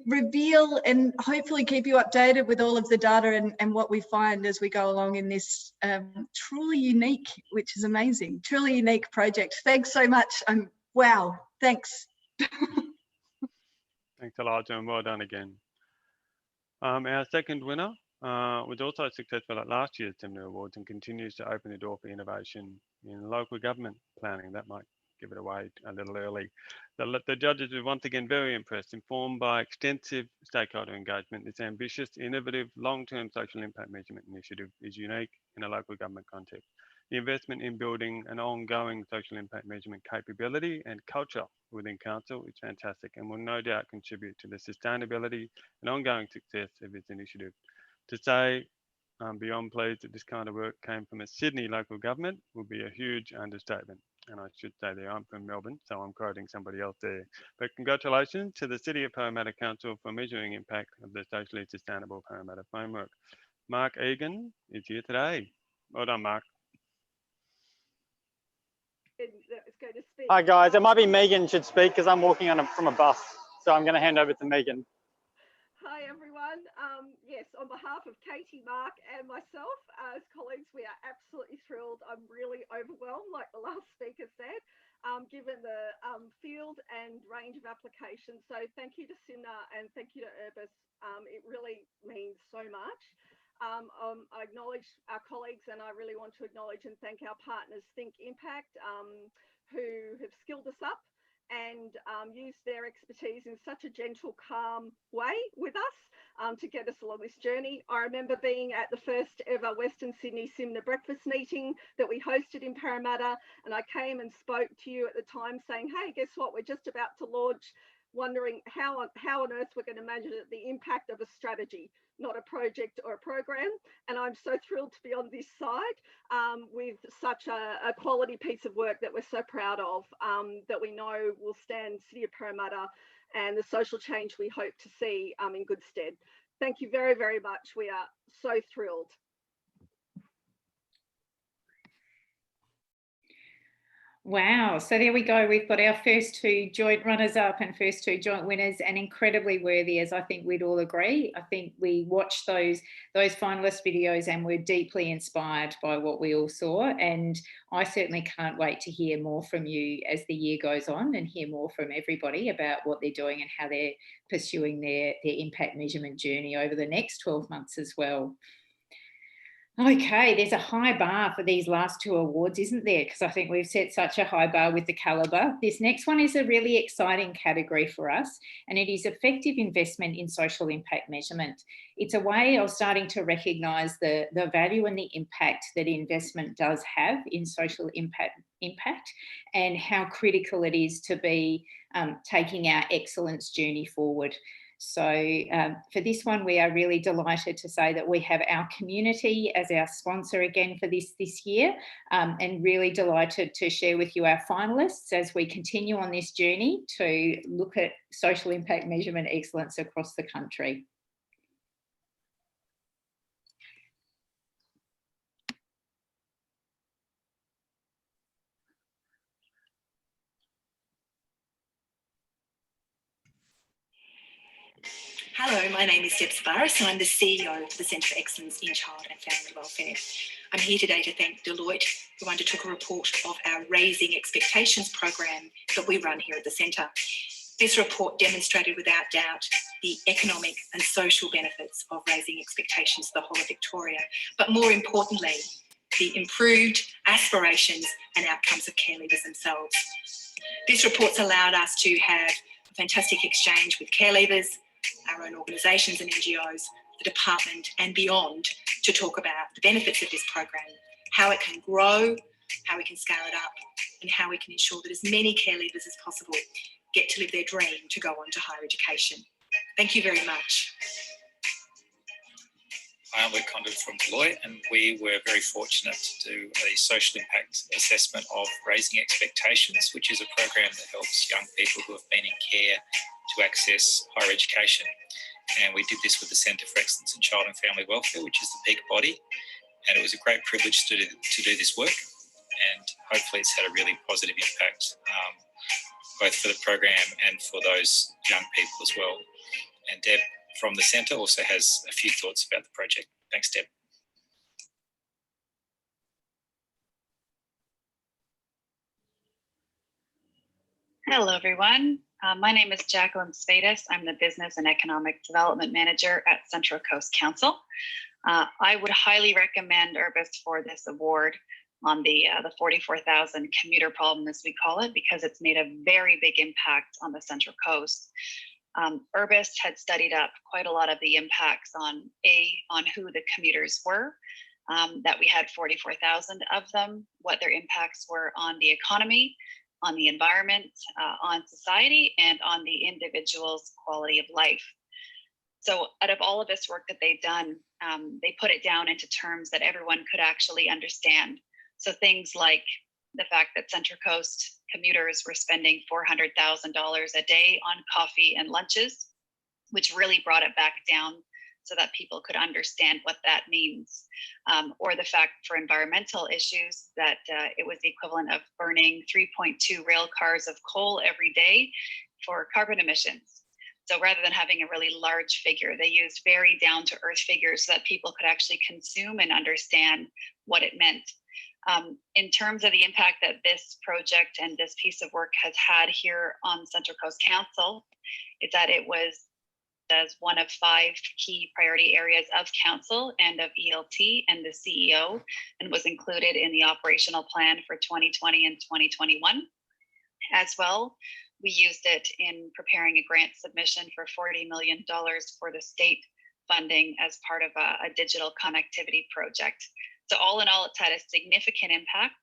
[SPEAKER 2] reveal and hopefully keep you updated with all of the data and what we find as we go along in this truly unique, which is amazing, truly unique project. Thanks so much. Wow, thanks.
[SPEAKER 24] Thanks, Elijah, and well done again. Our second winner was also successful at last year's SIMNA Awards and continues to open the door for innovation in local government planning. That might give it away a little early. The judges were once again very impressed, informed by extensive stakeholder engagement. This ambitious, innovative, long-term social impact measurement initiative is unique in a local government context. The investment in building an ongoing social impact measurement capability and culture within council is fantastic and will no doubt contribute to the sustainability and ongoing success of this initiative. To say I'm beyond pleased that this kind of work came from a Sydney local government would be a huge understatement. And I should say that I'm from Melbourne, so I'm quoting somebody else there. But congratulations to the City of Parramatta Council for measuring impact of the socially sustainable Parramatta framework. Mark Egan is here today. Well done, Mark.
[SPEAKER 3] Hi guys, it might be Megan should speak because I'm walking from a bus. So I'm going to hand over to Megan.
[SPEAKER 4] Hi everyone. Yes, on behalf of Katie, Mark and myself as colleagues, we are absolutely thrilled. I'm really overwhelmed, like the last speaker said, given the field and range of applications. So thank you to SIMNA and thank you to Urbis. It really means so much. I acknowledge our colleagues, and I really want to acknowledge and thank our partners Think Impact, who have skilled us up and used their expertise in such a gentle, calm way with us to get us along this journey. I remember being at the first ever Western Sydney SIMNA breakfast meeting that we hosted in Parramatta, and I came and spoke to you at the time saying, hey, guess what, we're just about to launch, wondering how on earth we're going to measure the impact of a strategy, not a project or a program. And I'm so thrilled to be on this side with such a quality piece of work that we're so proud of, that we know will stand City of Parramatta and the social change we hope to see in good stead. Thank you very, very much. We are so thrilled.
[SPEAKER 6] Wow, so there we go. We've got our first two joint runners-up and first two joint winners, and incredibly worthy, as I think we'd all agree. I think we watched those finalist videos and were deeply inspired by what we all saw, and I certainly can't wait to hear more from you as the year goes on and hear more from everybody about what they're doing and how they're pursuing their impact measurement journey over the next 12 months as well. Okay, there's a high bar for these last two awards, isn't there? Because I think we've set such a high bar with the calibre. This next one is a really exciting category for us, and it is effective investment in social impact measurement. It's a way of starting to recognise the value and the impact that investment does have in social impact and how critical it is to be taking our excellence journey forward. So for this one, we are really delighted to say that we have our community as our sponsor again for this year, and really delighted to share with you our finalists as we continue on this journey to look at social impact measurement excellence across the country.
[SPEAKER 5] Hello, my name is Deb Savaris and I'm the CEO of the Centre for Excellence in Child and Family Welfare. I'm here today to thank Deloitte, who undertook a report of our Raising Expectations program that we run here at the Centre. This report demonstrated without doubt the economic and social benefits of raising expectations for the whole of Victoria, but more importantly, the improved aspirations and outcomes of care leavers themselves. This report's allowed us to have a fantastic exchange with care leavers, our own organisations and NGOs, the department and beyond, to talk about the benefits of this program, how it can grow, how we can scale it up, and how we can ensure that as many care leavers as possible get to live their dream to go on to higher education. Thank you very much.
[SPEAKER 7] Hi, I'm Luke Condon from Deloitte, and we were very fortunate to do a social impact assessment of Raising Expectations, which is a program that helps young people who have been in care to access higher education. And we did this with the Centre for Excellence in Child and Family Welfare, which is the peak body. And it was a great privilege to do this work. And hopefully it's had a really positive impact, both for the program and for those young people as well. And Deb from the Centre also has a few thoughts about the project. Thanks, Deb.
[SPEAKER 9] Hello, everyone. My name is Jacqueline Spadis. I'm the Business and Economic Development Manager at Central Coast Council. I would highly recommend Urbis for this award on the 44,000 commuter problem, as we call it, because it's made a very big impact on the Central Coast. Urbis had studied up quite a lot of the impacts on who the commuters were, that we had 44,000 of them, what their impacts were on the economy, on the environment, on society, and on the individual's quality of life. So out of all of this work that they've done, they put it down into terms that everyone could actually understand. So things like the fact that Central Coast commuters were spending $400,000 a day on coffee and lunches, which really brought it back down so that people could understand what that means. Or the fact for environmental issues that it was the equivalent of burning 3.2 rail cars of coal every day for carbon emissions. So rather than having a really large figure, they used very down to earth figures so that people could actually consume and understand what it meant. In terms of the impact that this project and this piece of work has had here on Central Coast Council, is that it was as one of 5 key priority areas of council and of ELT and the CEO, and was included in the operational plan for 2020 and 2021. As well, we used it in preparing a grant submission for $40 million for the state funding as part of a digital connectivity project. So all in all, it's had a significant impact.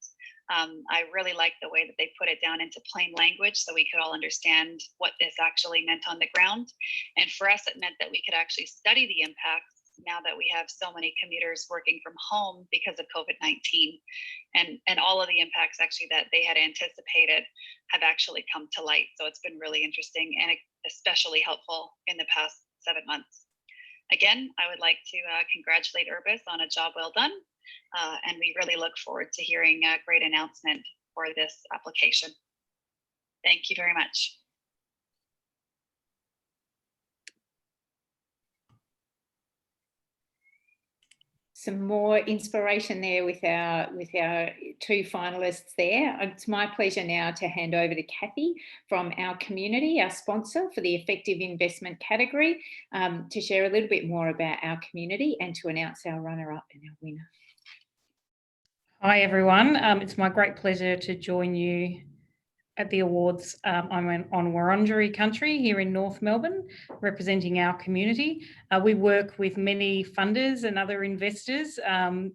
[SPEAKER 9] I really like the way that they put it down into plain language so we could all understand what this actually meant on the ground. And for us, it meant that we could actually study the impacts now that we have so many commuters working from home because of COVID-19. And all of the impacts actually that they had anticipated have actually come to light. So it's been really interesting and especially helpful in the past 7 months. Again, I would like to congratulate Urbis on a job well done. And we really look forward to hearing a great announcement for this application. Thank you very much.
[SPEAKER 6] Some more inspiration there with our two finalists there. It's my pleasure now to hand over to Kathy from our community, our sponsor for the effective investment category, to share a little bit more about our community and to announce our runner-up and our winner.
[SPEAKER 10] Hi everyone, it's my great pleasure to join you at the awards. I'm on Wurundjeri country here in North Melbourne, representing our community. We work with many funders and other investors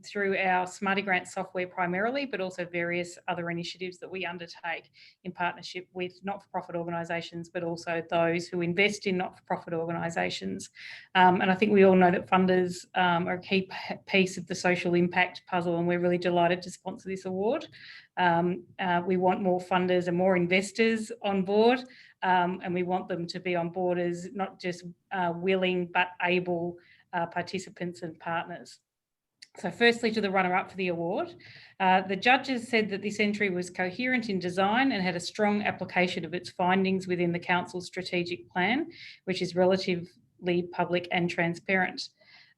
[SPEAKER 10] through our Smarty Grant software primarily, but also various other initiatives that we undertake in partnership with not-for-profit organisations, but also those who invest in not-for-profit organisations. And I think we all know that funders are a key piece of the social impact puzzle, and we're really delighted to sponsor this award. We want more funders and more investors on board, and we want them to be on board as not just willing but able participants and partners. So firstly, to the runner-up for the award, the judges said that this entry was coherent in design and had a strong application of its findings within the council's strategic plan, which is relatively public and transparent.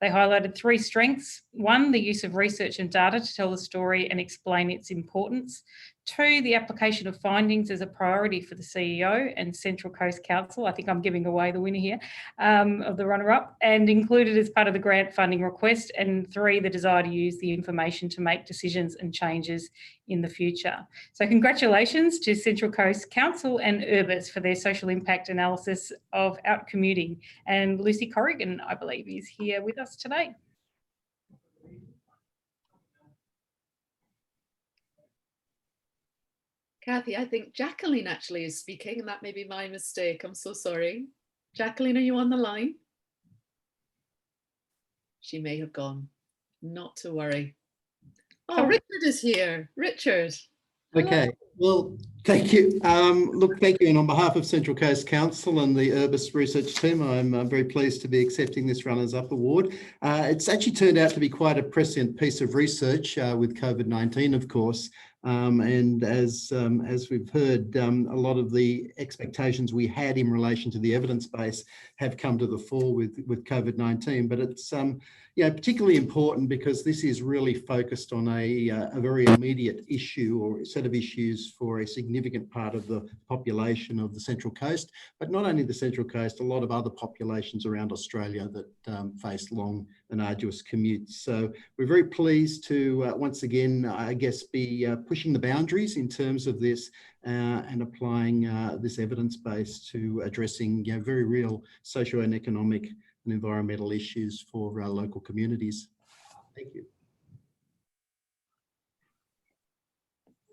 [SPEAKER 10] They highlighted three strengths. One, the use of research and data to tell the story and explain its importance. Two, the application of findings as a priority for the CEO and Central Coast Council. I think I'm giving away the winner here, of the runner-up, and included as part of the grant funding request. And three, the desire to use the information to make decisions and changes in the future. So congratulations to Central Coast Council and Urbis for their social impact analysis of outcommuting. And Lucy Corrigan, I believe, is here with us today.
[SPEAKER 11] Kathy, I think Jacqueline actually is speaking, and that may be my mistake. I'm so sorry. Jacqueline, are you on the line? She may have gone. Not to worry. Oh, Richard is here. Richard. Hello.
[SPEAKER 12] Okay, well, thank you. Look, thank you. And on behalf of Central Coast Council and the Urbis research team, I'm very pleased to be accepting this Runners-Up Award. It's actually turned out to be quite a prescient piece of research with COVID-19, of course. And as we've heard, a lot of the expectations we had in relation to the evidence base have come to the fore with COVID-19. But it's particularly important because this is really focused on a very immediate issue or set of issues for a significant part of the population of the Central Coast, but not only the Central Coast, a lot of other populations around Australia that face long and arduous commutes. So we're very pleased to once again, I guess, be pushing the boundaries in terms of this and applying this evidence base to addressing very real socio and economic and environmental issues for our local communities. Thank you.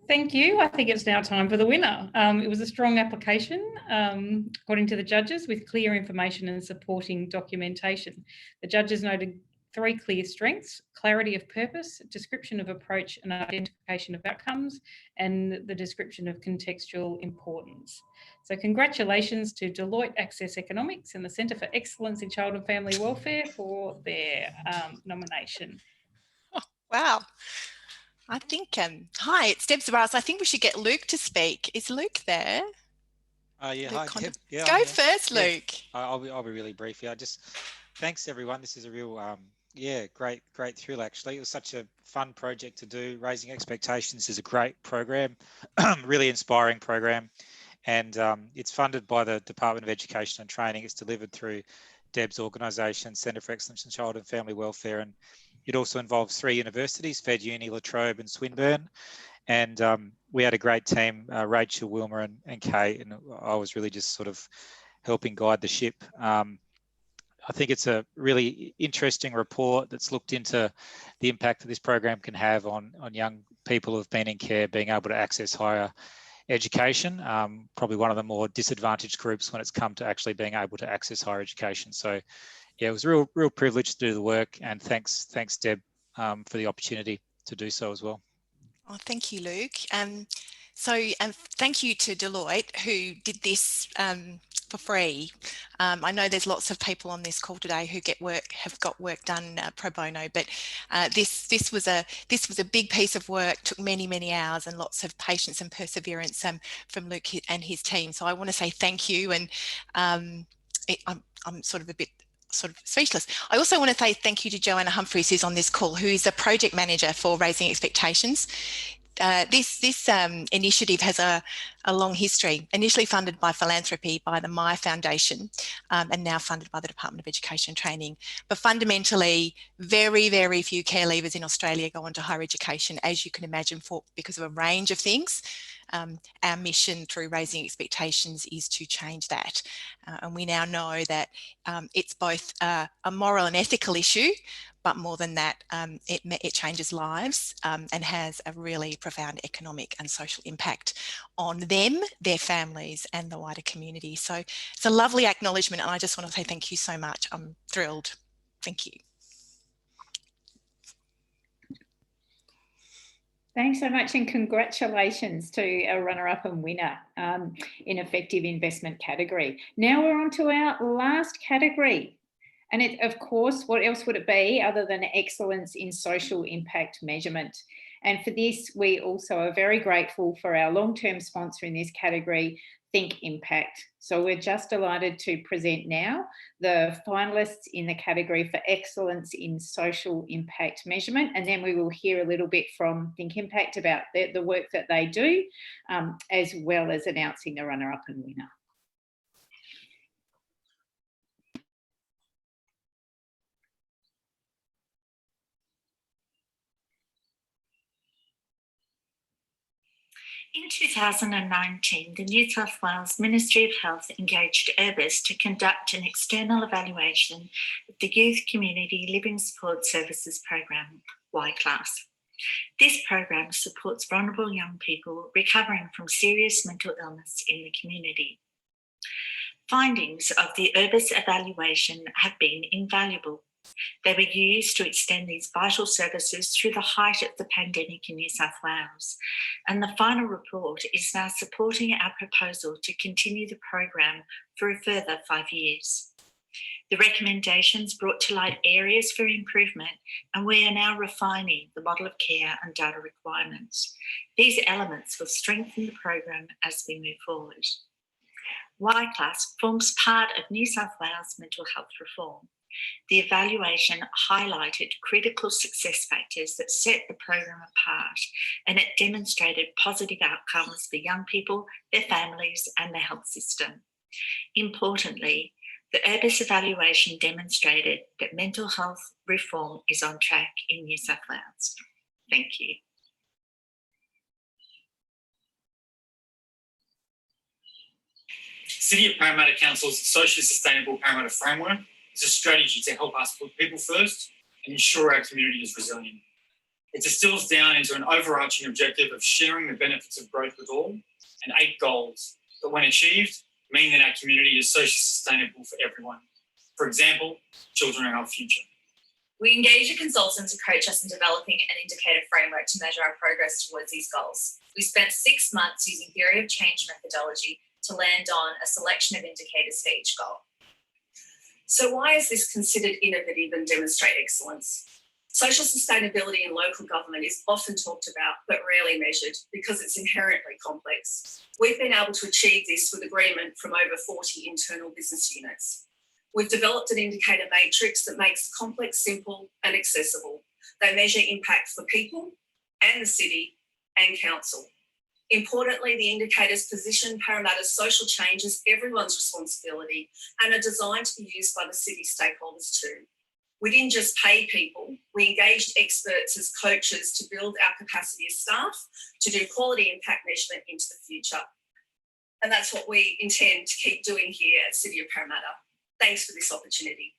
[SPEAKER 10] Thank you. I think it's now time for the winner. It was a strong application, according to the judges, with clear information and supporting documentation. The judges noted three clear strengths: clarity of purpose, description of approach and identification of outcomes, and the description of contextual importance. So congratulations to Deloitte Access Economics and the Centre for Excellence in Child and Family Welfare for their nomination.
[SPEAKER 13] Oh, wow. I think, hi, it's Deb Zabaras. I think we should get Luke to speak. Is Luke there?
[SPEAKER 15] Yeah,
[SPEAKER 13] Luke
[SPEAKER 15] hi, Deb. Yeah,
[SPEAKER 13] go first, Luke.
[SPEAKER 15] I'll be really brief. Yeah, thanks everyone. This is a real, great thrill actually. It was such a fun project to do. Raising Expectations is a great program, really inspiring program. And it's funded by the Department of Education and Training. It's delivered through Deb's organisation, Centre for Excellence in Child and Family Welfare. And it also involves 3 universities, Fed Uni, La Trobe and Swinburne. And we had a great team, Rachel, Wilma and Kate, and I was really just sort of helping guide the ship. I think it's a really interesting report that's looked into the impact that this program can have on young people who've been in care being able to access higher education, probably one of the more disadvantaged groups when it's come to actually being able to access higher education. So yeah, it was a real privilege to do the work, and thanks Deb for the opportunity to do so as well.
[SPEAKER 13] Oh, thank you, Luke. So thank you to Deloitte who did this for free. I know there's lots of people on this call today who have got work done pro bono, but this was a big piece of work, took many hours and lots of patience and perseverance from Luke and his team. So I want to say thank you, and I'm sort of speechless. I also want to say thank you to Joanna Humphries, who's on this call, who is a project manager for Raising Expectations. This initiative has a long history, initially funded by philanthropy by the Myer Foundation, and now funded by the Department of Education and Training. But fundamentally, very few care leavers in Australia go on to higher education, as you can imagine, because of a range of things. Our mission through Raising Expectations is to change that. And we now know that it's both a moral and ethical issue, but more than that, it changes lives and has a really profound economic and social impact on them, their families, and the wider community. So it's a lovely acknowledgement, and I just want to say thank you so much. I'm thrilled. Thank you.
[SPEAKER 6] Thanks so much, and congratulations to our runner-up and winner in effective investment category. Now we're on to our last category. And of course, what else would it be other than excellence in social impact measurement? And for this, we also are very grateful for our long-term sponsor in this category, Think Impact. So we're just delighted to present now the finalists in the category for excellence in social impact measurement. And then we will hear a little bit from Think Impact about the work that they do, as well as announcing the runner-up and winner.
[SPEAKER 5] In 2019, the New South Wales Ministry of Health engaged Urbis to conduct an external evaluation of the Youth Community Living Support Services program, Y-Class. This program supports vulnerable young people recovering from serious mental illness in the community. Findings of the Urbis evaluation have been invaluable. They were used to extend these vital services through the height of the pandemic in New South Wales, and the final report is now supporting our proposal to continue the program for a further 5 years. The recommendations brought to light areas for improvement, and we are now refining the model of care and data requirements. These elements will strengthen the program as we move forward. Y-Class forms part of New South Wales mental health reform. The evaluation highlighted critical success factors that set the program apart, and it demonstrated positive outcomes for young people, their families, and the health system. Importantly, the Urbis evaluation demonstrated that mental health reform is on track in New South Wales. Thank you.
[SPEAKER 8] City of Parramatta Council's Socially Sustainable Parramatta Framework is a strategy to help us put people first and ensure our community is resilient. It distills down into an overarching objective of sharing the benefits of growth with all, and 8 goals that, when achieved, mean that our community is socially sustainable for everyone. For example, children are our future.
[SPEAKER 23] We engage a consultant to coach us in developing an indicator framework to measure our progress towards these goals. We spent 6 months using theory of change methodology to land on a selection of indicators for each goal. So why is this considered innovative and demonstrate excellence? Social sustainability in local government is often talked about but rarely measured because it's inherently complex. We've been able to achieve this with agreement from over 40 internal business units. We've developed an indicator matrix that makes the complex simple and accessible. They measure impact for people and the city and council. Importantly, the indicators position Parramatta's social change as everyone's responsibility and are designed to be used by the city stakeholders too. We didn't just pay people, we engaged experts as coaches to build our capacity as staff to do quality impact measurement into the future. And that's what we intend to keep doing here at City of Parramatta. Thanks for this opportunity.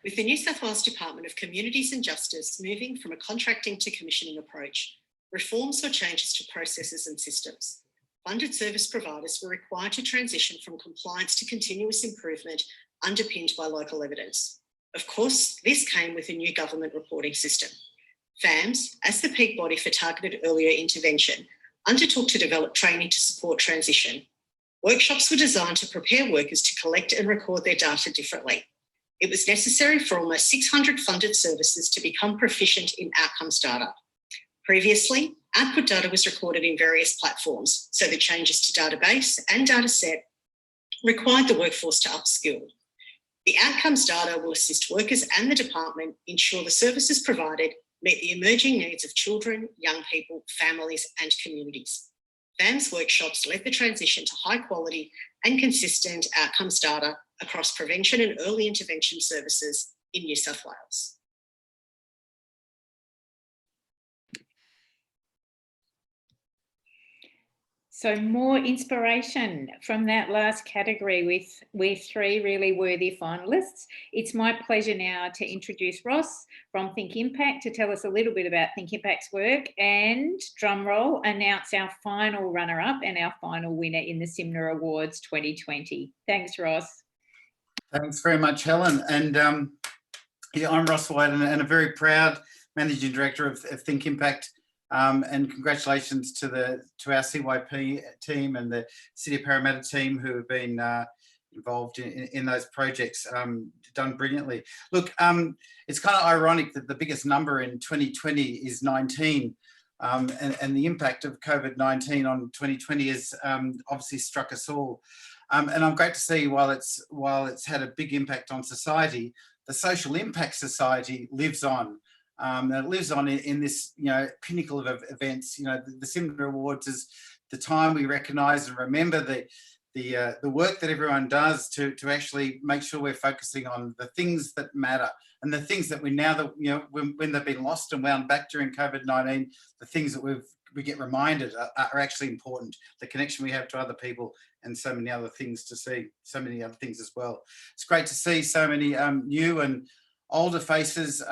[SPEAKER 16] With the New South Wales Department of Communities and Justice moving from a contracting to commissioning approach, reforms or changes to processes and systems, funded service providers were required to transition from compliance to continuous improvement underpinned by local evidence. Of course, this came with a new government reporting system. FAMS, as the peak body for targeted earlier intervention, undertook to develop training to support transition. Workshops were designed to prepare workers to collect and record their data differently. It was necessary for almost 600 funded services to become proficient in outcomes data. Previously, output data was recorded in various platforms, so the changes to database and data set required the workforce to upskill. The outcomes data will assist workers and the department ensure the services provided meet the emerging needs of children, young people, families and communities. FAMS workshops led the transition to high quality and consistent outcomes data across prevention and early intervention services in New South Wales.
[SPEAKER 6] So more inspiration from that last category with three really worthy finalists. It's my pleasure now to introduce Ross from Think Impact to tell us a little bit about Think Impact's work and, drumroll, announce our final runner-up and our final winner in the SIMNA Awards 2020. Thanks, Ross.
[SPEAKER 17] Thanks very much, Helen. And yeah, I'm Ross White and a very proud Managing Director of Think Impact. And congratulations to our CYP team and the City of Parramatta team who have been involved in those projects, done brilliantly. Look, it's kind of ironic that the biggest number in 2020 is 19, and the impact of COVID-19 on 2020 has obviously struck us all. And I'm great to see while it's had a big impact on society, the social impact society lives on. It lives on in this, pinnacle of events. The SIMNA Awards is the time we recognise and remember the work that everyone does to actually make sure we're focusing on the things that matter and the things that we now when they've been lost and wound back during COVID-19, the things that we get reminded are actually important. The connection we have to other people and so many other things to see, so many other things as well. It's great to see so many new and older faces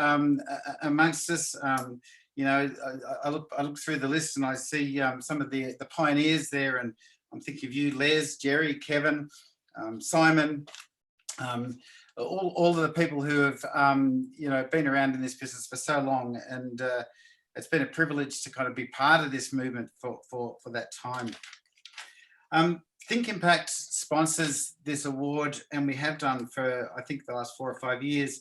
[SPEAKER 17] amongst us. I look through the list and I see some of the pioneers there, and I'm thinking of you, Les, Jerry, Kevin, Simon, all of the people who have been around in this business for so long, and it's been a privilege to kind of be part of this movement for that time. Think Impact sponsors this award, and we have done for I think the last 4 or 5 years.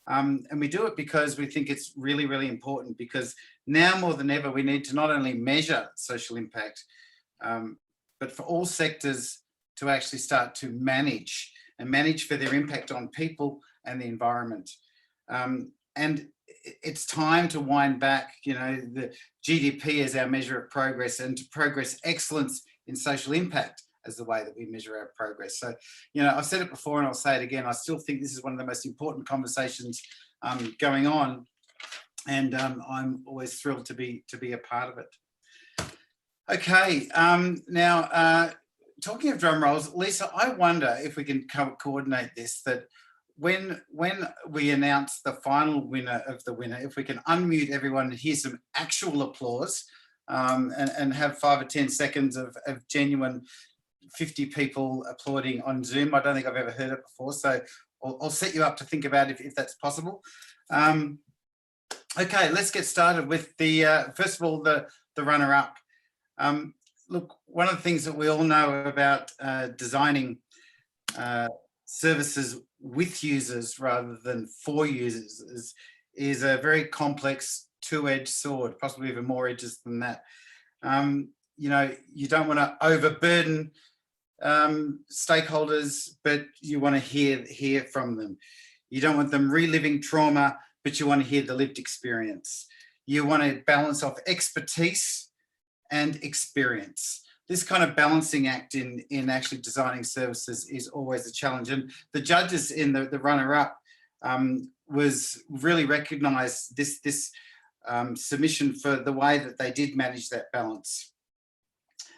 [SPEAKER 17] And we do it because we think it's really, really important, because now more than ever, we need to not only measure social impact, but for all sectors to actually start to manage for their impact on people and the environment. And it's time to wind back, the GDP as our measure of progress, and to progress excellence in social impact as the way that we measure our progress. So, I've said it before and I'll say it again, I still think this is one of the most important conversations going on, and I'm always thrilled to be a part of it. Okay, now talking of drum rolls, Lisa, I wonder if we can coordinate this, that when we announce the final winner of the winner, if we can unmute everyone and hear some actual applause, and have 5 or 10 seconds of genuine 50 people applauding on Zoom. I don't think I've ever heard it before, so I'll set you up to think about if that's possible. Okay, let's get started with the first of all, the runner-up. Look, one of the things that we all know about designing services with users rather than for users is a very complex two-edged sword, possibly even more edges than that. You don't want to overburden stakeholders, but you want to hear from them. You don't want them reliving trauma, but you want to hear the lived experience. You want to balance off expertise and experience. This kind of balancing act in actually designing services is always a challenge. And the judges in the runner-up was really recognised this submission for the way that they did manage that balance.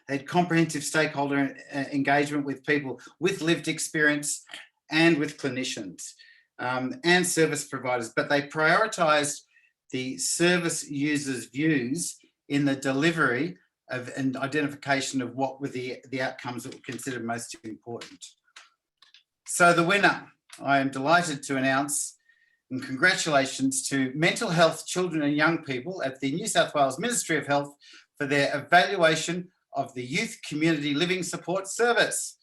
[SPEAKER 17] They had comprehensive stakeholder engagement with people with lived experience and with clinicians and service providers, but they prioritised the service users' views in the delivery of and identification of what were the outcomes that were considered most important. So the winner, I am delighted to announce, And congratulations to mental health children and young people at the New South Wales Ministry of Health for their evaluation of the Youth Community Living Support Service.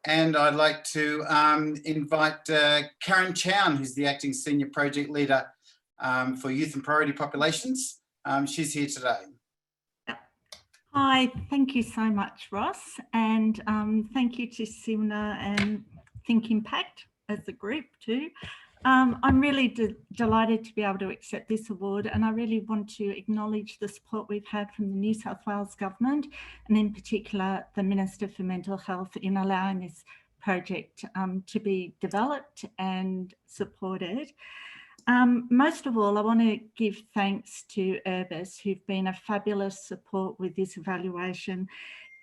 [SPEAKER 17] And I'd like to invite Karen Chown, who's the Acting Senior Project Leader for Youth and Priority Populations. She's here today.
[SPEAKER 18] Hi, thank you so much, Ross. And thank you to SIMNA and Think Impact as a group too. I'm really delighted to be able to accept this award, and I really want to acknowledge the support we've had from the New South Wales Government, and in particular the Minister for Mental Health, in allowing this project to be developed and supported. Most of all, I want to give thanks to Urbis, who've been a fabulous support with this evaluation.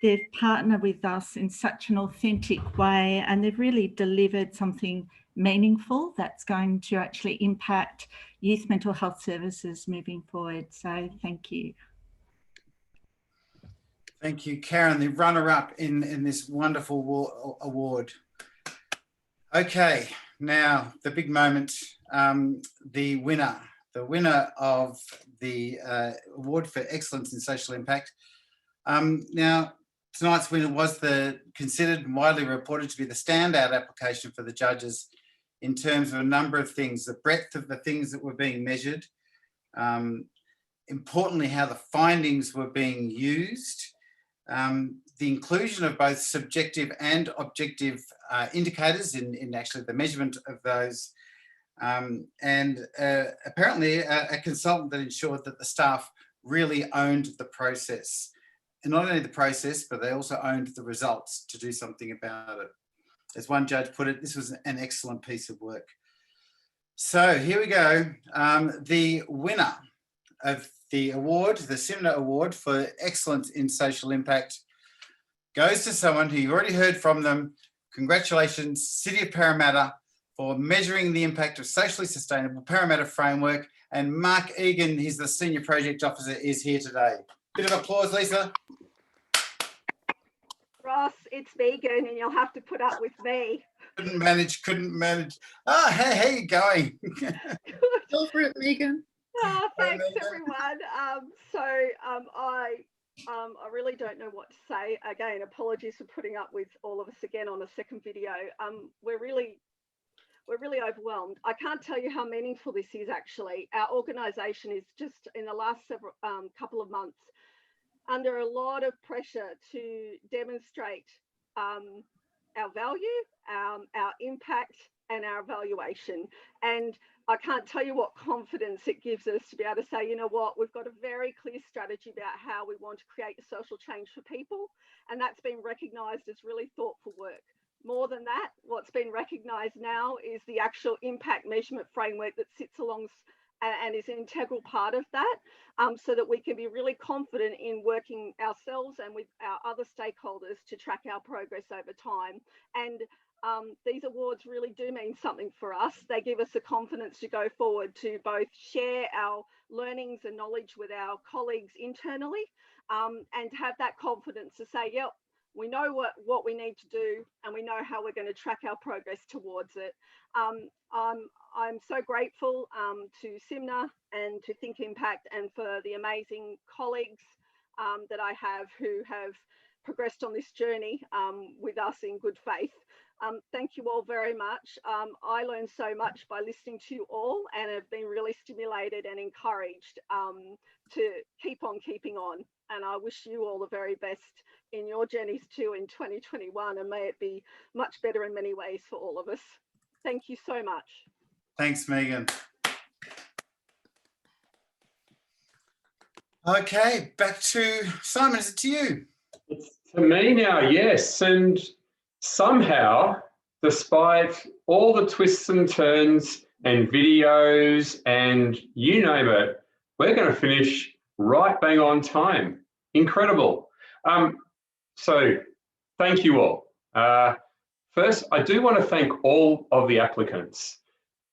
[SPEAKER 18] They've partnered with us in such an authentic way, and they've really delivered something meaningful that's going to actually impact youth mental health services moving forward. So thank you.
[SPEAKER 17] Thank you, Karen, the runner-up in this wonderful award. Okay, now the big moment, the winner of the Award for Excellence in Social Impact. Now, tonight's winner was considered and widely reported to be the standout application for the judges in terms of a number of things, the breadth of the things that were being measured, importantly, how the findings were being used, the inclusion of both subjective and objective indicators in actually the measurement of those, and apparently a consultant that ensured that the staff really owned the process. And not only the process, but they also owned the results to do something about it. As one judge put it, this was an excellent piece of work. So here we go. The winner of the award, the SIMNA Award for Excellence in Social Impact, goes to someone who you already heard from them. Congratulations, City of Parramatta, for measuring the impact of socially sustainable Parramatta framework. And Mark Egan, he's the Senior Project Officer, is here today. Bit of applause, Lisa.
[SPEAKER 4] Ross, it's Megan, and you'll have to put up with me.
[SPEAKER 17] Couldn't manage. Oh, hey, how you going?
[SPEAKER 11] Go for it, Megan.
[SPEAKER 4] Oh, thanks, everyone. I really don't know what to say. Again, apologies for putting up with all of us again on a second video. We're really overwhelmed. I can't tell you how meaningful this is actually. Our organisation is just in the last couple of months under a lot of pressure to demonstrate our value, our impact and our evaluation. And I can't tell you what confidence it gives us to be able to say, you know what, we've got a very clear strategy about how we want to create social change for people. And that's been recognised as really thoughtful work. More than that, what's been recognised now is the actual impact measurement framework that sits along and is an integral part of that, so that we can be really confident in working ourselves and with our other stakeholders to track our progress over time. And these awards really do mean something for us. They give us the confidence to go forward to both share our learnings and knowledge with our colleagues internally, and have that confidence to say, yep, we know what we need to do, and we know how we're going to track our progress towards it. I'm so grateful to SIMNA and to Think Impact, and for the amazing colleagues that I have who have progressed on this journey with us in good faith. Thank you all very much. I learned so much by listening to you all, and have been really stimulated and encouraged to keep on keeping on. And I wish you all the very best in your journeys too in 2021, and may it be much better in many ways for all of us. Thank you so much.
[SPEAKER 17] Thanks, Megan. Okay, back to Simon, is it to you?
[SPEAKER 1] It's to me now, yes. And somehow, despite all the twists and turns and videos and you name it, we're going to finish right bang on time. Incredible. So thank you all. First, I do want to thank all of the applicants.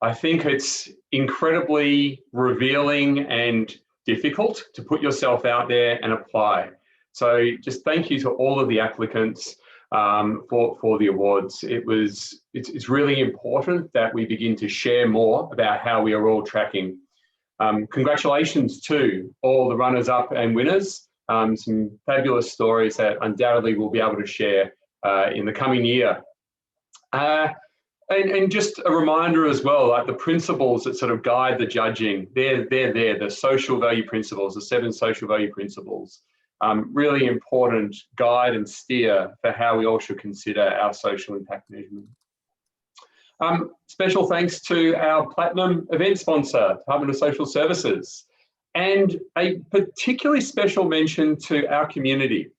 [SPEAKER 1] I think it's incredibly revealing and difficult to put yourself out there and apply. So just thank you to all of the applicants. for the awards. It's really important that we begin to share more about how we are all tracking. Congratulations to all the runners-up and winners. Some fabulous stories that undoubtedly we'll be able to share in the coming year. And just a reminder as well, like the principles that sort of guide the judging, they're there, the social value principles, the 7 social value principles. Really important guide and steer for how we all should consider our social impact measurement. Special thanks to our Platinum event sponsor, Department of Social Services, and a particularly special mention to our community.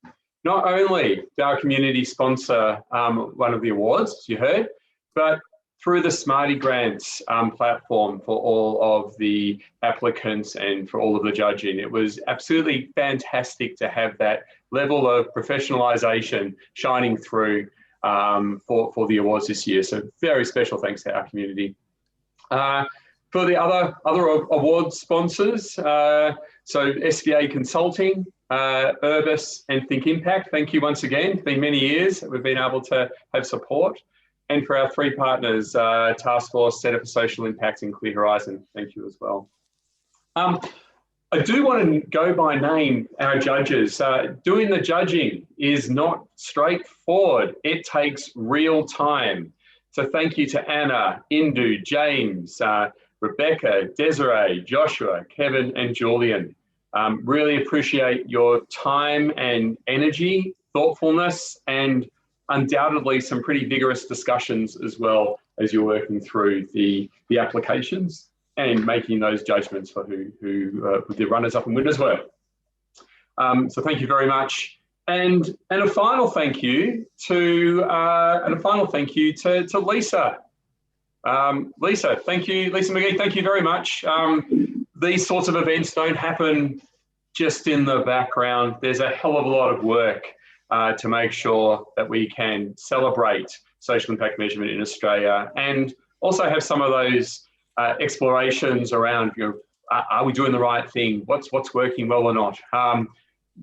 [SPEAKER 1] Not only did our community sponsor one of the awards, as you heard, but through the Smarty Grants platform for all of the applicants and for all of the judging. It was absolutely fantastic to have that level of professionalisation shining through for the awards this year. So very special thanks to our community. For the other award sponsors, so SVA Consulting, Urbis and Think Impact, thank you once again. It's been many years that we've been able to have support. And for our 3 partners, Task Force, Centre for Social Impact and Clear Horizon, thank you as well. I do want to go by name our judges. Doing the judging is not straightforward. It takes real time. So thank you to Anna, Indu, James, Rebecca, Desiree, Joshua, Kevin and Julian. Really appreciate your time and energy, thoughtfulness, and undoubtedly some pretty vigorous discussions as well as you're working through the applications and making those judgments for who the runners-up and winners were. So thank you very much, and a final thank you to Lisa. Lisa, thank you, Lisa McGee. Thank you very much. These sorts of events don't happen just in the background. There's a hell of a lot of work to make sure that we can celebrate social impact measurement in Australia, and also have some of those explorations around, are we doing the right thing? What's working well or not?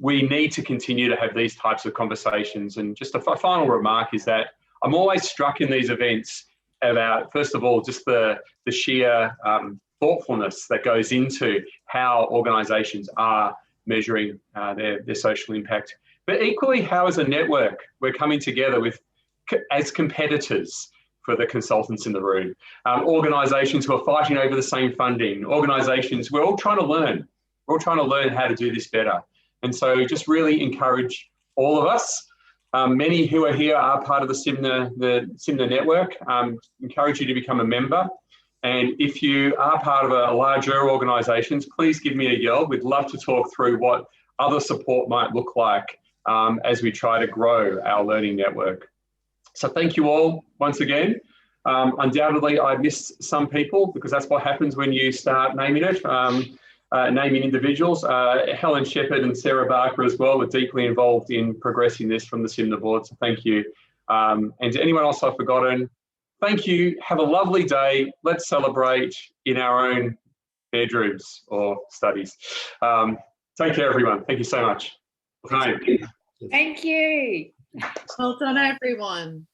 [SPEAKER 1] We need to continue to have these types of conversations. And just a final remark is that I'm always struck in these events about, first of all, just the sheer thoughtfulness that goes into how organisations are measuring their social impact. But equally, how as a network, we're coming together as competitors for the consultants in the room. Organisations who are fighting over the same funding, organisations, we're all trying to learn. We're all trying to learn how to do this better. And so just really encourage all of us. Many who are here are part of the SIMNA network. Encourage you to become a member. And if you are part of a larger organisations, please give me a yell. We'd love to talk through what other support might look like as we try to grow our learning network. So thank you all once again. Undoubtedly, I missed some people because that's what happens when you start naming it, naming individuals. Helen Sheppard and Sarah Barker as well were deeply involved in progressing this from the SIMNA board, so thank you. And to anyone else I've forgotten, thank you. Have a lovely day. Let's celebrate in our own bedrooms or studies. Take care, everyone. Thank you so much. Bye.
[SPEAKER 6] Thank you.
[SPEAKER 11] Well done, everyone.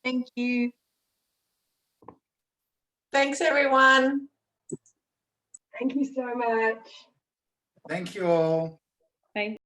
[SPEAKER 2] Thank you.
[SPEAKER 19] Thanks, everyone.
[SPEAKER 2] Thank you so much.
[SPEAKER 17] Thank you all.
[SPEAKER 6] Thank